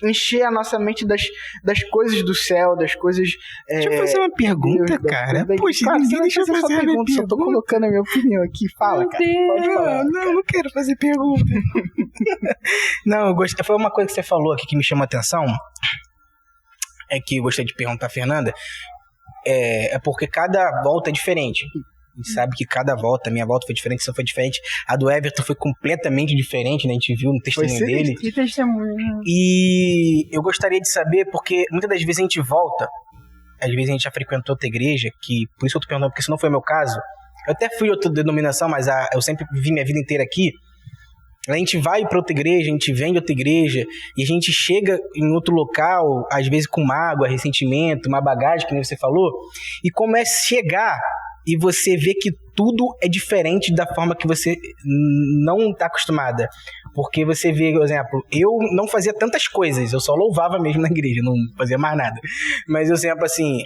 encher a nossa mente das coisas do céu, das coisas... Deixa eu fazer uma pergunta, cara. Poxa, claro, deixa eu fazer essa pergunta. Só tô colocando a minha opinião aqui. Fala, cara. Pode falar. Não quero fazer pergunta. Não, foi uma coisa que você falou aqui que me chamou a atenção. É que eu gostei de perguntar a Fernanda. É porque cada volta é diferente. A gente sabe que cada volta, a minha volta foi diferente, a sua foi diferente, a do Everton foi completamente diferente, né? A gente viu no testemunho dele. Que testemunho. E eu gostaria de saber, porque muitas das vezes a gente volta, às vezes a gente já frequentou outra igreja, que por isso que eu tô perguntando, porque se não foi o meu caso, eu até fui outra denominação, mas eu sempre vivi minha vida inteira aqui. A gente vai para outra igreja, a gente vem de outra igreja, e a gente chega em outro local, às vezes com mágoa, ressentimento, uma bagagem, que nem você falou, e começa a chegar e você vê que tudo é diferente da forma que você não está acostumada. Porque você vê, por exemplo, eu não fazia tantas coisas, eu só louvava mesmo na igreja, não fazia mais nada. Mas, por exemplo, assim,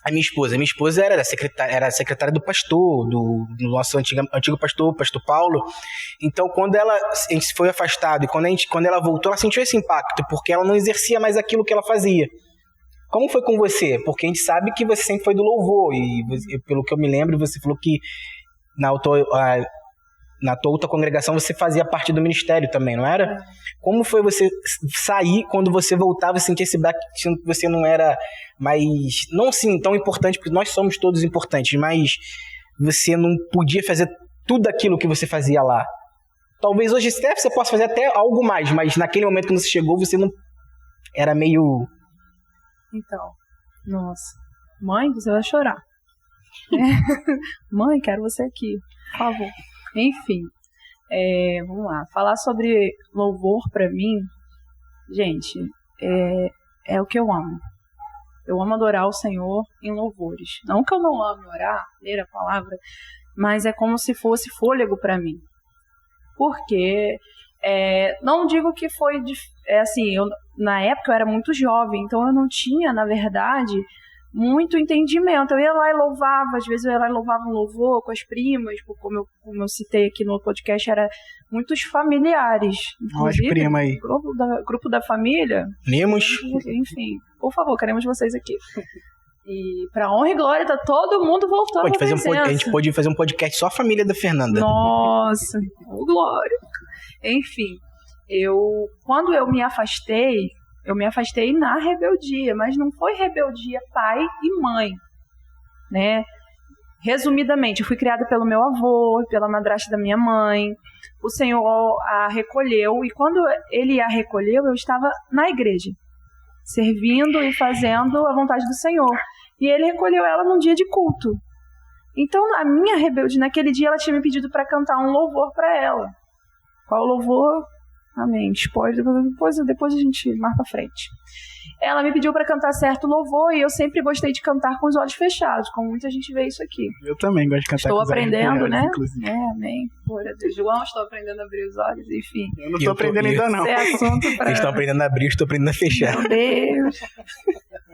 a minha esposa era secretária do pastor, do nosso antigo pastor Paulo. Então, quando a gente foi afastado e quando ela voltou, ela sentiu esse impacto, porque ela não exercia mais aquilo que ela fazia. Como foi com você? Porque a gente sabe que você sempre foi do louvor, e pelo que eu me lembro, você falou que na tua outra congregação você fazia parte do ministério também, não era? Como foi você sair quando você voltava e sentir esse baque, sendo que você não era mais, não assim tão importante, porque nós somos todos importantes, mas você não podia fazer tudo aquilo que você fazia lá? Talvez hoje você possa fazer até algo mais, mas naquele momento quando você chegou, você não era meio... Então, nossa, mãe, você vai chorar. Mãe, quero você aqui, por favor. Enfim, vamos lá. Falar sobre louvor pra mim, gente, é o que eu amo. Eu amo adorar o Senhor em louvores. Não que eu não ame orar, ler a palavra, mas é como se fosse fôlego pra mim. Porque, não digo que foi... assim, na época eu era muito jovem, então eu não tinha, na verdade, muito entendimento. Eu ia lá e louvava, às vezes eu ia lá e louvava um louvor com as primas, como eu citei aqui no podcast, era muitos familiares. Olha as primas aí. Grupo da família. Primos. Enfim, por favor, queremos vocês aqui. E pra honra e glória, tá todo mundo voltando. A gente pode fazer um podcast só a família da Fernanda. Nossa, glória. Enfim, quando eu me afastei na rebeldia, mas não foi rebeldia pai e mãe, né? Resumidamente, eu fui criada pelo meu avô, pela madrasta da minha mãe. O Senhor a recolheu, e quando ele a recolheu, eu estava na igreja, servindo e fazendo a vontade do Senhor. E ele recolheu ela num dia de culto. Então, a minha rebeldia, naquele dia, ela tinha me pedido para cantar um louvor para ela. Qual louvor? Amém. Depois a gente marca pra frente. Ela me pediu para cantar certo louvor, e eu sempre gostei de cantar com os olhos fechados, como muita gente vê isso aqui. Eu também gosto de cantar com os olhos fechados. Estou aprendendo, né? Inclusive. Amém. Glória a Deus. João, estou aprendendo a abrir os olhos, enfim. Eu não estou aprendendo ainda, não. É assunto pra... Eles estão aprendendo a abrir, eu estou aprendendo a fechar. Meu Deus.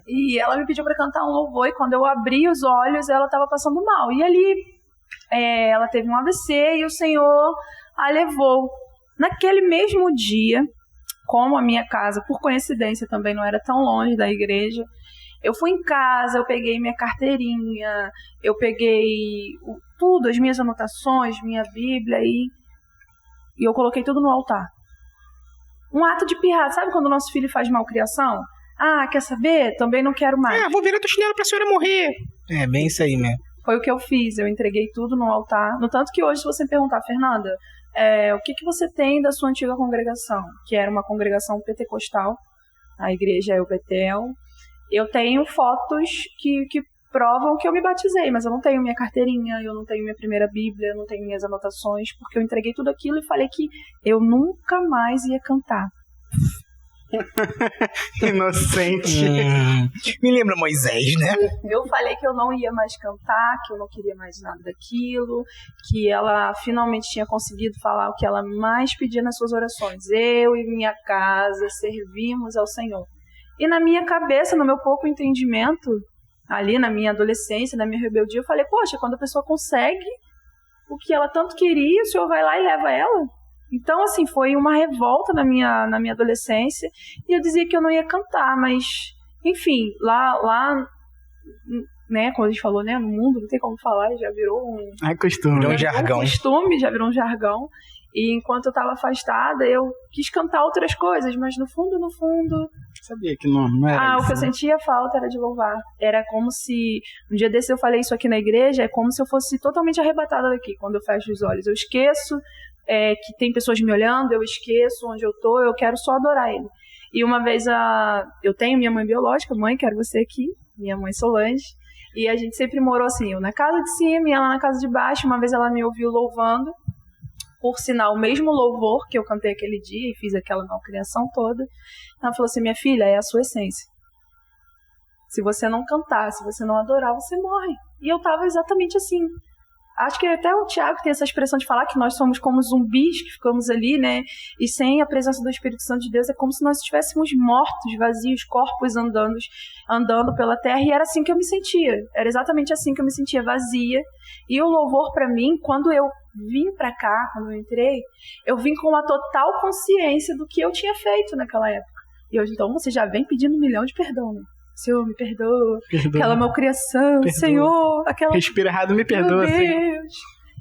E ela me pediu para cantar um louvor, e quando eu abri os olhos, ela estava passando mal. E ali, ela teve um AVC, e o Senhor a levou. Naquele mesmo dia, como a minha casa, por coincidência, também não era tão longe da igreja, eu fui em casa, eu peguei minha carteirinha, eu peguei tudo, as minhas anotações, minha Bíblia, e eu coloquei tudo no altar. Um ato de pirraça. Sabe quando o nosso filho faz malcriação? Ah, quer saber? Também não quero mais. Vou virar teu chinelo pra senhora morrer. É, bem isso aí mesmo. Foi o que eu fiz, eu entreguei tudo no altar. No tanto que hoje, se você me perguntar, Fernanda, o que você tem da sua antiga congregação? Que era uma congregação pentecostal, a igreja é o Betel. Eu tenho fotos que provam que eu me batizei, mas eu não tenho minha carteirinha, eu não tenho minha primeira Bíblia, eu não tenho minhas anotações, porque eu entreguei tudo aquilo e falei que eu nunca mais ia cantar. Inocente. Me lembra Moisés, né? Eu falei que eu não ia mais cantar, que eu não queria mais nada daquilo, que ela finalmente tinha conseguido falar o que ela mais pedia nas suas orações. Eu e minha casa servimos ao Senhor. E na minha cabeça, no meu pouco entendimento, ali na minha adolescência, na minha rebeldia, eu falei, poxa, quando a pessoa consegue o que ela tanto queria, o Senhor vai lá e leva ela. Então, assim, foi uma revolta na minha adolescência, e eu dizia que eu não ia cantar, mas, enfim, lá né, como a gente falou, né, no mundo, não tem como falar, já virou costume. Virou um jargão. Já virou um jargão, e enquanto eu estava afastada, eu quis cantar outras coisas, mas no fundo... Sabia que não era isso, o que eu sentia falta era de louvar. Era como se, um dia desse eu falei isso aqui na igreja, é como se eu fosse totalmente arrebatada daqui, quando eu fecho os olhos. Eu esqueço que tem pessoas me olhando, eu esqueço onde eu tô, eu quero só adorar ele. E uma vez eu tenho minha mãe biológica, mãe, quero você aqui, minha mãe Solange, e a gente sempre morou assim, eu na casa de cima e ela na casa de baixo. Uma vez ela me ouviu louvando, por sinal, o mesmo louvor que eu cantei aquele dia e fiz aquela malcriação toda. Ela falou assim, minha filha, é a sua essência. Se você não cantar, se você não adorar, você morre. E eu tava exatamente assim. Acho que até o Tiago tem essa expressão de falar que nós somos como zumbis que ficamos ali, né? E sem a presença do Espírito Santo de Deus é como se nós estivéssemos mortos, vazios, corpos andando pela terra. E era assim que eu me sentia. Era exatamente assim que eu me sentia, vazia. E o louvor para mim, quando eu vim para cá, quando eu entrei, eu vim com uma total consciência do que eu tinha feito naquela época. E hoje, então, você já vem pedindo 1 milhão de perdão, né? Senhor, me perdoa. Aquela malcriação, perdoa. Senhor, aquela... Respira errado, me perdoa, Meu Deus.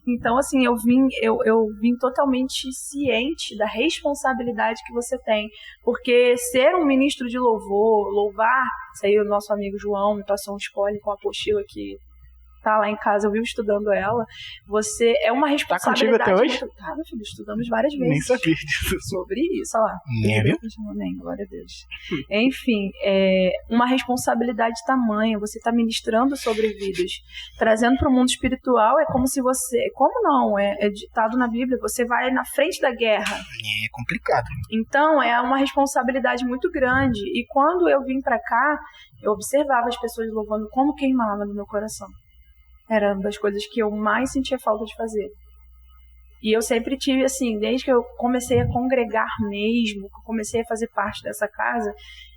Então, assim, eu vim totalmente ciente da responsabilidade que você tem. Porque ser um ministro de louvor, louvar, isso aí o nosso amigo João me passou um spoiler com a apostila que tá lá em casa, eu vivo estudando ela. Você é uma responsabilidade. Tá contigo até hoje? Tá, meu filho, estudamos várias vezes. Nem sabia disso. Sobre isso, olha lá. Viu? Glória a Deus. Enfim, uma responsabilidade tamanha. Você tá ministrando sobre vidas. Trazendo para o mundo espiritual, é como se você... Como não? É ditado na Bíblia. Você vai na frente da guerra. É complicado. Então, é uma responsabilidade muito grande. E quando eu vim para cá, eu observava as pessoas louvando como queimava no meu coração. Era uma das coisas que eu mais sentia falta de fazer. E eu sempre tive, assim, desde que eu comecei a congregar mesmo, que eu comecei a fazer parte dessa casa,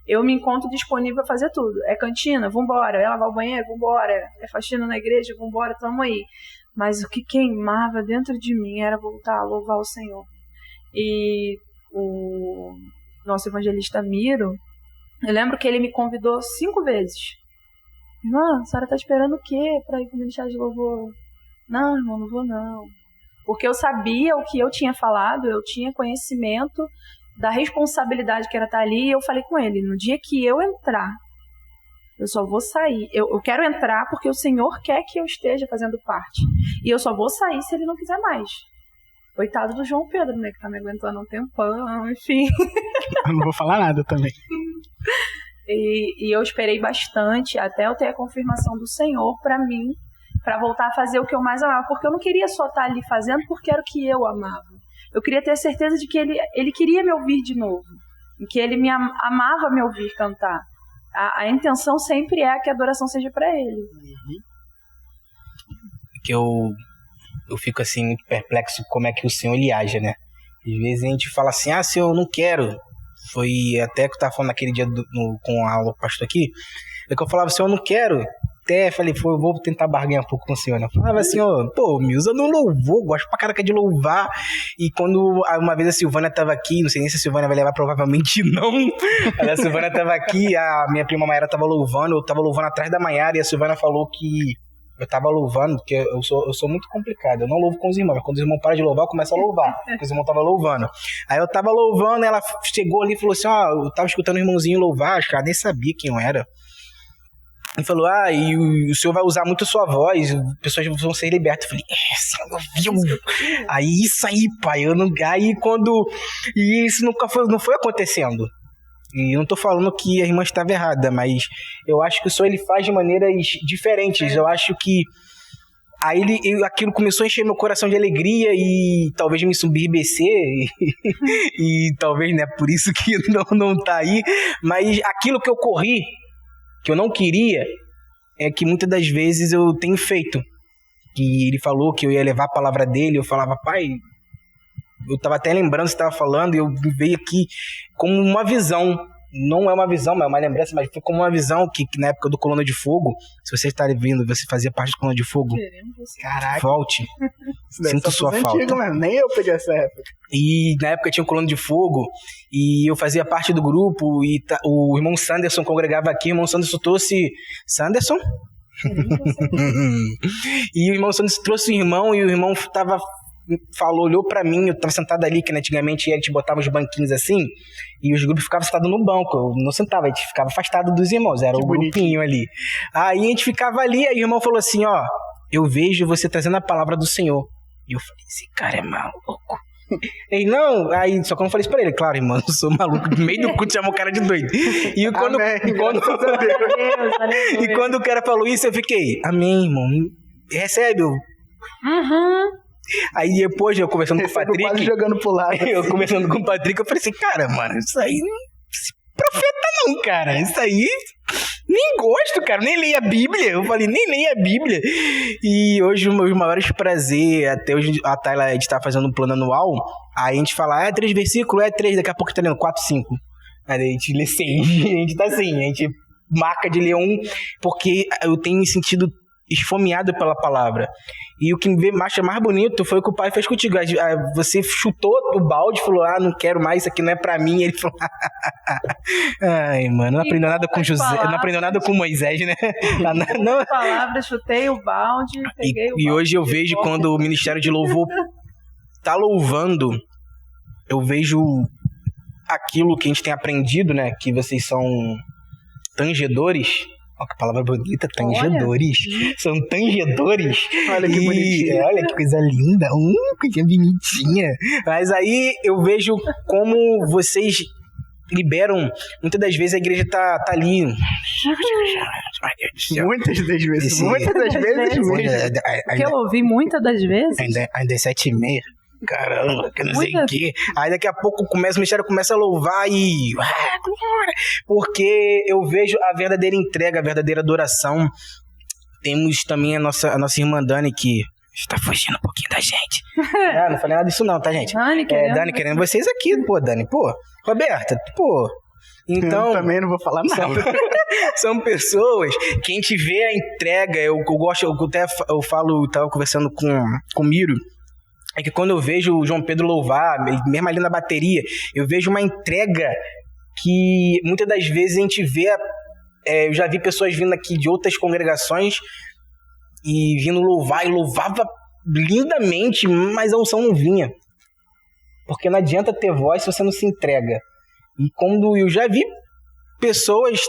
eu me encontro disponível para fazer tudo. É cantina? Vambora. É lavar o banheiro? Vambora. É faxina na igreja? Vambora, tamo aí. Mas o que queimava dentro de mim era voltar a louvar o Senhor. E o nosso evangelista Miro, eu lembro que ele me convidou 5 vezes. Irmã, a senhora tá esperando o quê pra ir pro ministério de louvor? Não, irmão, não vou não. Porque eu sabia o que eu tinha falado, eu tinha conhecimento da responsabilidade que era estar ali, e eu falei com ele, no dia que eu entrar, eu só vou sair. Eu quero entrar porque o Senhor quer que eu esteja fazendo parte. E eu só vou sair se ele não quiser mais. Coitado do João Pedro, né, que tá me aguentando um tempão, enfim. Eu não vou falar nada também. E eu esperei bastante até eu ter a confirmação do Senhor para mim, para voltar a fazer o que eu mais amava, porque eu não queria só estar ali fazendo porque era o que eu amava. Eu queria ter a certeza de que ele queria me ouvir de novo, e que ele me amava me ouvir cantar. A intenção sempre é que a adoração seja para ele. Que eu fico assim muito perplexo como é que o Senhor ele age, né? Às vezes a gente fala assim, Senhor, eu não quero. Foi até que eu tava falando naquele dia com a aula do pastor aqui, é que eu falava, Senhor, eu não quero. Até falei, eu vou tentar barganhar um pouco com o Senhor, né? Eu falava assim, Milza não louvou, gosto pra caraca de louvar. E quando uma vez a Silvânia tava aqui, não sei nem se a Silvânia vai levar, provavelmente não. A Silvânia tava aqui, a minha prima Mayara tava louvando, eu tava louvando atrás da Mayara, e a Silvânia falou que eu tava louvando, porque eu sou muito complicado, eu não louvo com os irmãos, mas quando os irmãos param de louvar, eu começo a louvar, porque os irmãos estavam louvando. Aí eu tava louvando, ela chegou ali e falou assim, eu tava escutando o irmãozinho louvar, acho que ela nem sabia quem eu era. E falou, e o Senhor vai usar muito a sua voz, pessoas vão ser libertas. Eu falei, Senhor, viu? Aí isso aí, pai, e isso não foi acontecendo. E eu não tô falando que a irmã estava errada, mas eu acho que o Senhor ele faz de maneiras diferentes. Eu acho que aí aquilo começou a encher meu coração de alegria e talvez me subirbecer e talvez, né, por isso que não tá aí. Mas aquilo que eu corri, que eu não queria, é que muitas das vezes eu tenho feito. Que ele falou que eu ia levar a palavra dele, eu falava, pai... Eu tava até lembrando que você tava falando e eu veio aqui como uma visão. Não é uma visão, mas é uma lembrança, mas foi como uma visão que na época do Coluna de Fogo, se você está vendo, você fazia parte do Coluna de Fogo. Caraca. Volte. Sinto sua falta. Antigo, mas nem eu peguei essa época. E na época tinha o Coluna de Fogo e eu fazia parte do grupo e o irmão Sanderson congregava aqui. O irmão Sanderson trouxe... Sanderson? E o irmão Sanderson trouxe o irmão e o irmão olhou pra mim, eu tava sentado ali, que antigamente a gente botava os banquinhos assim, e os grupos ficavam sentados no banco, eu não sentava, a gente ficava afastado dos irmãos, era o grupinho ali. Aí a gente ficava ali, aí o irmão falou assim, eu vejo você trazendo a palavra do Senhor. E eu falei, esse cara é maluco. Ele, não, aí, só que eu não falei isso pra ele, claro, irmão, eu sou maluco, no meio do culto chamou o cara de doido. E quando o cara falou isso, eu fiquei, amém, irmão, recebe. Aí depois eu conversando com o Patrick, quase jogando pro lado. Eu conversando com o Patrick, eu falei assim, cara, mano, isso aí não é profeta não, cara, isso aí nem gosto, cara, nem leio a Bíblia. Eu falei, nem leio a Bíblia. E hoje, os meus maiores prazeres, até hoje, a Tayla, a gente tá fazendo um plano anual, aí a gente fala, 3 versículos, 3, daqui a pouco tá lendo 4, 5. Aí a gente lê 6, a gente tá assim, a gente marca de ler 1, porque eu tenho me sentido esfomeado pela palavra. E o que me acha mais bonito foi o que o pai fez contigo. Você chutou o balde e falou, não quero mais, isso aqui não é pra mim. E ele falou, ai, mano, não aprendeu nada com José, não aprendeu nada com Moisés, né? Não. Palavras, chutei o balde, peguei o balde. E hoje eu vejo quando o Ministério de Louvor tá louvando, eu vejo aquilo que a gente tem aprendido, né? Que vocês são tangedores. Olha que palavra bonita, tangedores. Olha. São tangedores. Olha que bonitinho. Olha que coisa linda. Coisa bonitinha. Mas aí eu vejo como vocês liberam. Muitas das vezes a igreja tá ali. Muitas das vezes. Muitas das vezes mesmo. Que eu ouvi muitas das vezes. Ainda é 7h30. Caramba, que não sei o quê. Aí daqui a pouco o ministério começa a louvar e... Porque eu vejo a verdadeira entrega, a verdadeira adoração. Temos também a nossa irmã Dani, que está fugindo um pouquinho da gente. Não falei nada disso não, tá, gente? Dani querendo vocês aqui, pô, Dani. Pô, Roberta, pô... Então, eu também não vou falar nada. São pessoas que a gente vê a entrega. Eu gosto, eu falo, eu tava conversando com o Miro, é que quando eu vejo o João Pedro louvar, mesmo ali na bateria, eu vejo uma entrega que muitas das vezes a gente vê... eu já vi pessoas vindo aqui de outras congregações e vindo louvar, e louvava lindamente, mas a unção não vinha. Porque não adianta ter voz se você não se entrega. E quando eu já vi pessoas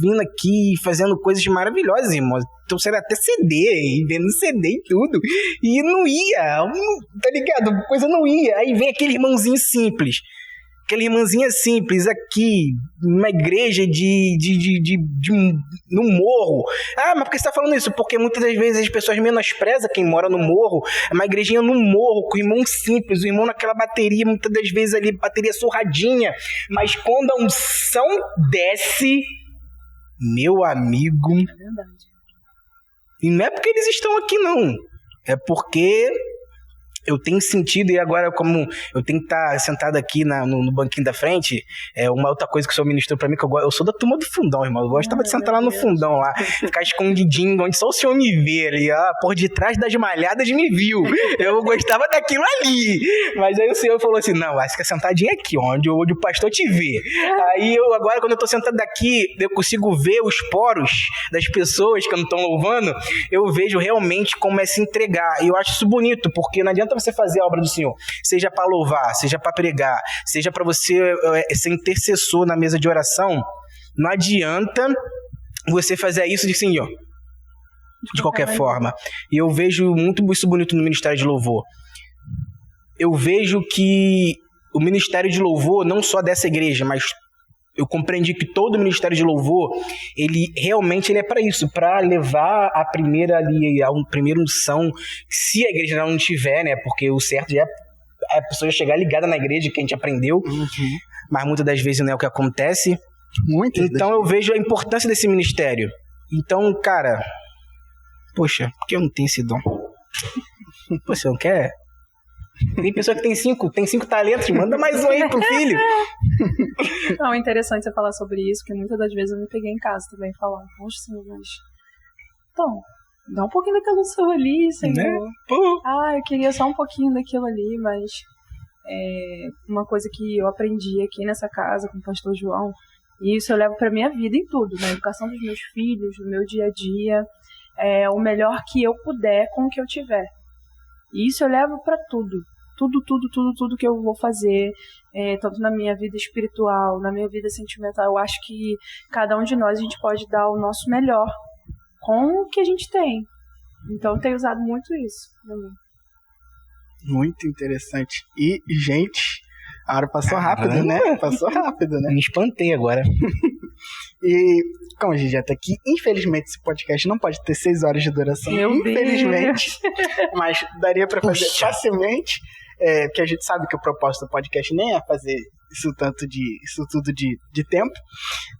vindo aqui fazendo coisas maravilhosas, irmão. Trouxeram até CD, e vendo CD e tudo. E não ia, tá ligado? A coisa não ia. Aí vem aquele irmãozinho simples. Aquela irmãzinha simples aqui, numa igreja no morro. Mas por que você tá falando isso? Porque muitas das vezes as pessoas menosprezam quem mora no morro. É uma igrejinha no morro, com o irmão simples, o irmão naquela bateria, muitas das vezes ali, bateria surradinha. Mas quando a unção desce, meu amigo... É verdade. E não é porque eles estão aqui, não. É porque... eu tenho sentido, e agora como eu tenho que estar sentado aqui no banquinho da frente, uma outra coisa que o senhor ministrou pra mim, que eu sou da turma do fundão, irmão. Eu gostava de sentar lá no fundão, lá, ficar escondidinho, onde só o senhor me vê ali, por detrás das malhadas me viu. Eu gostava daquilo ali. Mas aí o senhor falou assim, não, vai ficar sentadinho aqui, onde o pastor te vê. Aí agora quando eu tô sentado aqui, eu consigo ver os poros das pessoas que não estão louvando, eu vejo realmente como é se entregar. E eu acho isso bonito, porque não adianta você fazer a obra do Senhor, seja para louvar, seja para pregar, seja para você ser intercessor na mesa de oração, não adianta você fazer isso de Senhor, de qualquer forma. E eu vejo muito isso bonito no Ministério de Louvor. Eu vejo que o Ministério de Louvor, não só dessa igreja, mas eu compreendi que todo o Ministério de Louvor, ele realmente é para isso, para levar a primeira unção, se a igreja não tiver, né? Porque o certo é a pessoa chegar ligada na igreja, que a gente aprendeu, mas muitas das vezes não é o que acontece. Então eu vejo a importância desse ministério. Então, cara, poxa, por que eu não tenho esse dom? Pô, você não quer? Tem pessoa que tem 5 talentos, manda mais um aí pro filho. Não, é interessante você falar sobre isso, porque muitas das vezes eu me peguei em casa também falando, poxa, Senhor, mas... Então, dá um pouquinho daquela unção ali, Senhor. Né? Eu queria só um pouquinho daquilo ali, mas... uma coisa que eu aprendi aqui nessa casa com o pastor João, e isso eu levo pra minha vida em tudo, na educação dos meus filhos, no meu dia a dia, o melhor que eu puder com o que eu tiver. E isso eu levo pra tudo. Tudo que eu vou fazer, tanto na minha vida espiritual, na minha vida sentimental. Eu acho que cada um de nós, a gente pode dar o nosso melhor com o que a gente tem. Então, eu tenho usado muito isso pra mim. Muito interessante. E, gente, a hora passou rápido, né? Passou rápido, né? Me espantei agora. E, como a gente já tá aqui, infelizmente esse podcast não pode ter 6 horas de duração. Meu infelizmente. Deus. Mas daria pra fazer facilmente. Porque a gente sabe que o propósito do podcast nem é fazer isso tudo de tempo.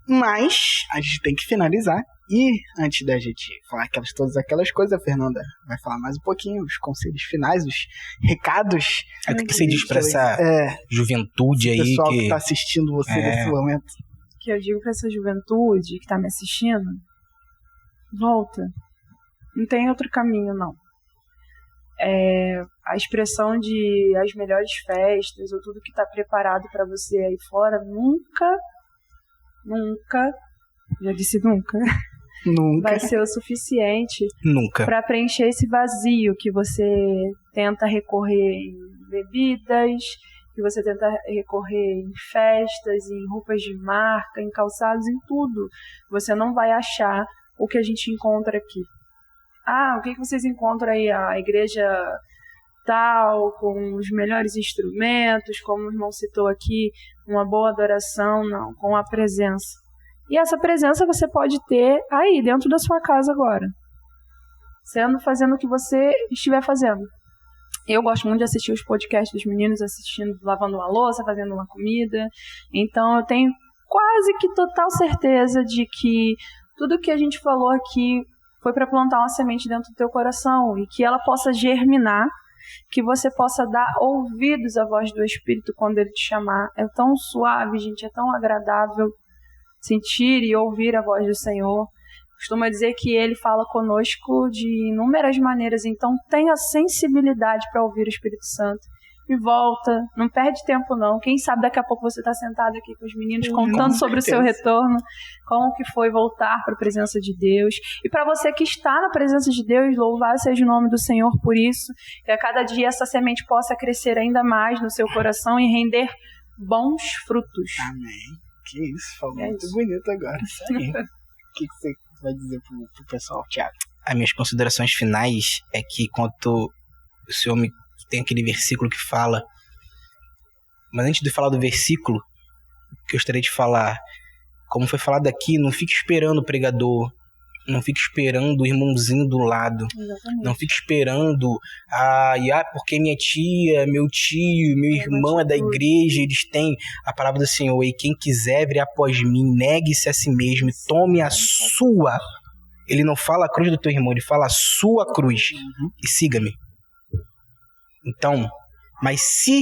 Mas a gente tem que finalizar. E antes da gente falar todas aquelas coisas, a Fernanda vai falar mais um pouquinho, os conselhos finais, os recados. O que você diz pra essa juventude aí? O pessoal que tá assistindo você nesse momento. Que eu digo pra essa juventude que tá me assistindo, volta. Não tem outro caminho, não. A expressão de as melhores festas ou tudo que tá preparado pra você aí fora, nunca, já disse nunca, vai ser o suficiente para preencher esse vazio que você tenta recorrer em bebidas, que você tenta recorrer em festas, em roupas de marca, em calçados, em tudo. Você não vai achar o que a gente encontra aqui. O que vocês encontram aí? A igreja tal, com os melhores instrumentos, como o irmão citou aqui, uma boa adoração, não, com a presença. E essa presença você pode ter aí, dentro da sua casa agora. Fazendo o que você estiver fazendo. Eu gosto muito de assistir os podcasts dos meninos, lavando uma louça, fazendo uma comida. Então eu tenho quase que total certeza de que tudo que a gente falou aqui foi para plantar uma semente dentro do teu coração e que ela possa germinar, que você possa dar ouvidos à voz do Espírito quando ele te chamar. É tão suave, gente, é tão agradável sentir e ouvir a voz do Senhor. Costuma dizer que ele fala conosco de inúmeras maneiras, então tenha sensibilidade para ouvir o Espírito Santo. E volta, não perde tempo não. Quem sabe daqui a pouco você está sentado aqui com os meninos contando sobre o seu retorno, como que foi voltar para a presença de Deus. E para você que está na presença de Deus, louvado seja o nome do Senhor por isso, que a cada dia essa semente possa crescer ainda mais no seu coração e render bons frutos. Amém. Que isso, falou muito bonito agora. Isso aí. O que você vai dizer pro pessoal, Thiago? As minhas considerações finais é que quanto o Senhor me tem aquele versículo que fala, mas antes de falar do versículo, que eu gostaria de falar, como foi falado aqui, não fique esperando o pregador, não fique esperando o irmãozinho do lado. Exatamente. Não fique esperando porque minha tia, meu tio, meu irmão é da igreja, eles têm a palavra do Senhor. E quem quiser vir após mim, negue-se a si mesmo e tome a sua. Ele não fala a cruz do teu irmão, ele fala a sua cruz. E siga-me. Então, mas se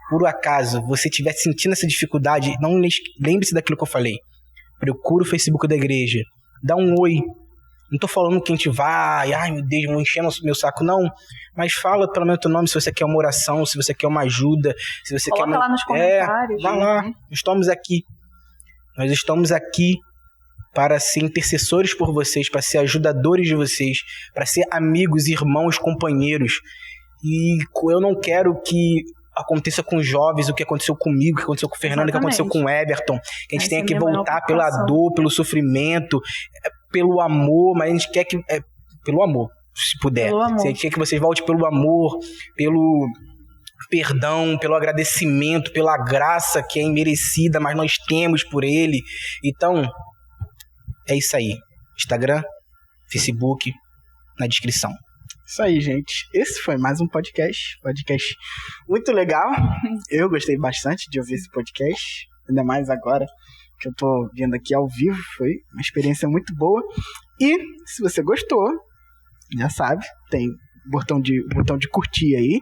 por acaso você estiver sentindo essa dificuldade, não lembre-se daquilo que eu falei. Procura o Facebook da igreja. Dá um oi. Não tô falando que a gente vai, meu Deus, vou encher meu saco, não. Mas fala pelo menos teu nome, se você quer uma oração, se você quer uma ajuda, se você Coloca quer lá nos comentários. Vai lá, estamos aqui. Nós estamos aqui para ser intercessores por vocês, para ser ajudadores de vocês, para ser amigos, irmãos, companheiros. E eu não quero que aconteça com os jovens o que aconteceu comigo, o que aconteceu com o Fernando, o que aconteceu com o Everton. Que a gente tenha que voltar pela dor, pelo sofrimento, pelo amor, mas a gente quer que... pelo amor, se puder. A gente quer que vocês voltem pelo amor, pelo perdão, pelo agradecimento, pela graça que é imerecida, mas nós temos por ele. Então, é isso aí. Instagram, Facebook, na descrição. Isso aí, gente. Esse foi mais um podcast muito legal. Eu gostei bastante de ouvir esse podcast, ainda mais agora que eu tô vendo aqui ao vivo. Foi uma experiência muito boa. E se você gostou, já sabe, tem botão de curtir aí.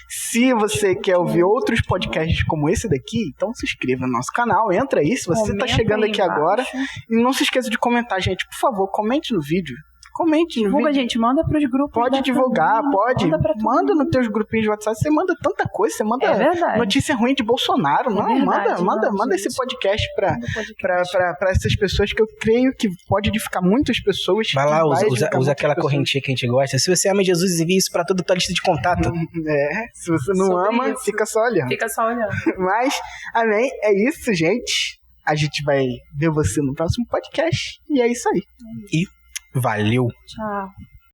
Se você quer ouvir outros podcasts como esse daqui, então se inscreva no nosso canal, entra aí. Se você tá chegando aqui agora, e não se esqueça de comentar, gente. Por favor, comente no vídeo. Comente no vídeo. Gente, manda pros grupos. Pode divulgar, pode. Manda nos teus grupinhos de WhatsApp. Você manda tanta coisa, você manda notícia ruim de Bolsonaro. Manda esse podcast pra essas pessoas, que eu creio que pode edificar muitas pessoas. Vai lá, usa aquela correntinha que a gente gosta. Se você ama Jesus, envie isso pra toda a tua lista de contato. Se você não ama, fica só olhando. Mas, amém, é isso, gente. A gente vai ver você no próximo podcast. E é isso aí. E valeu. Tchau.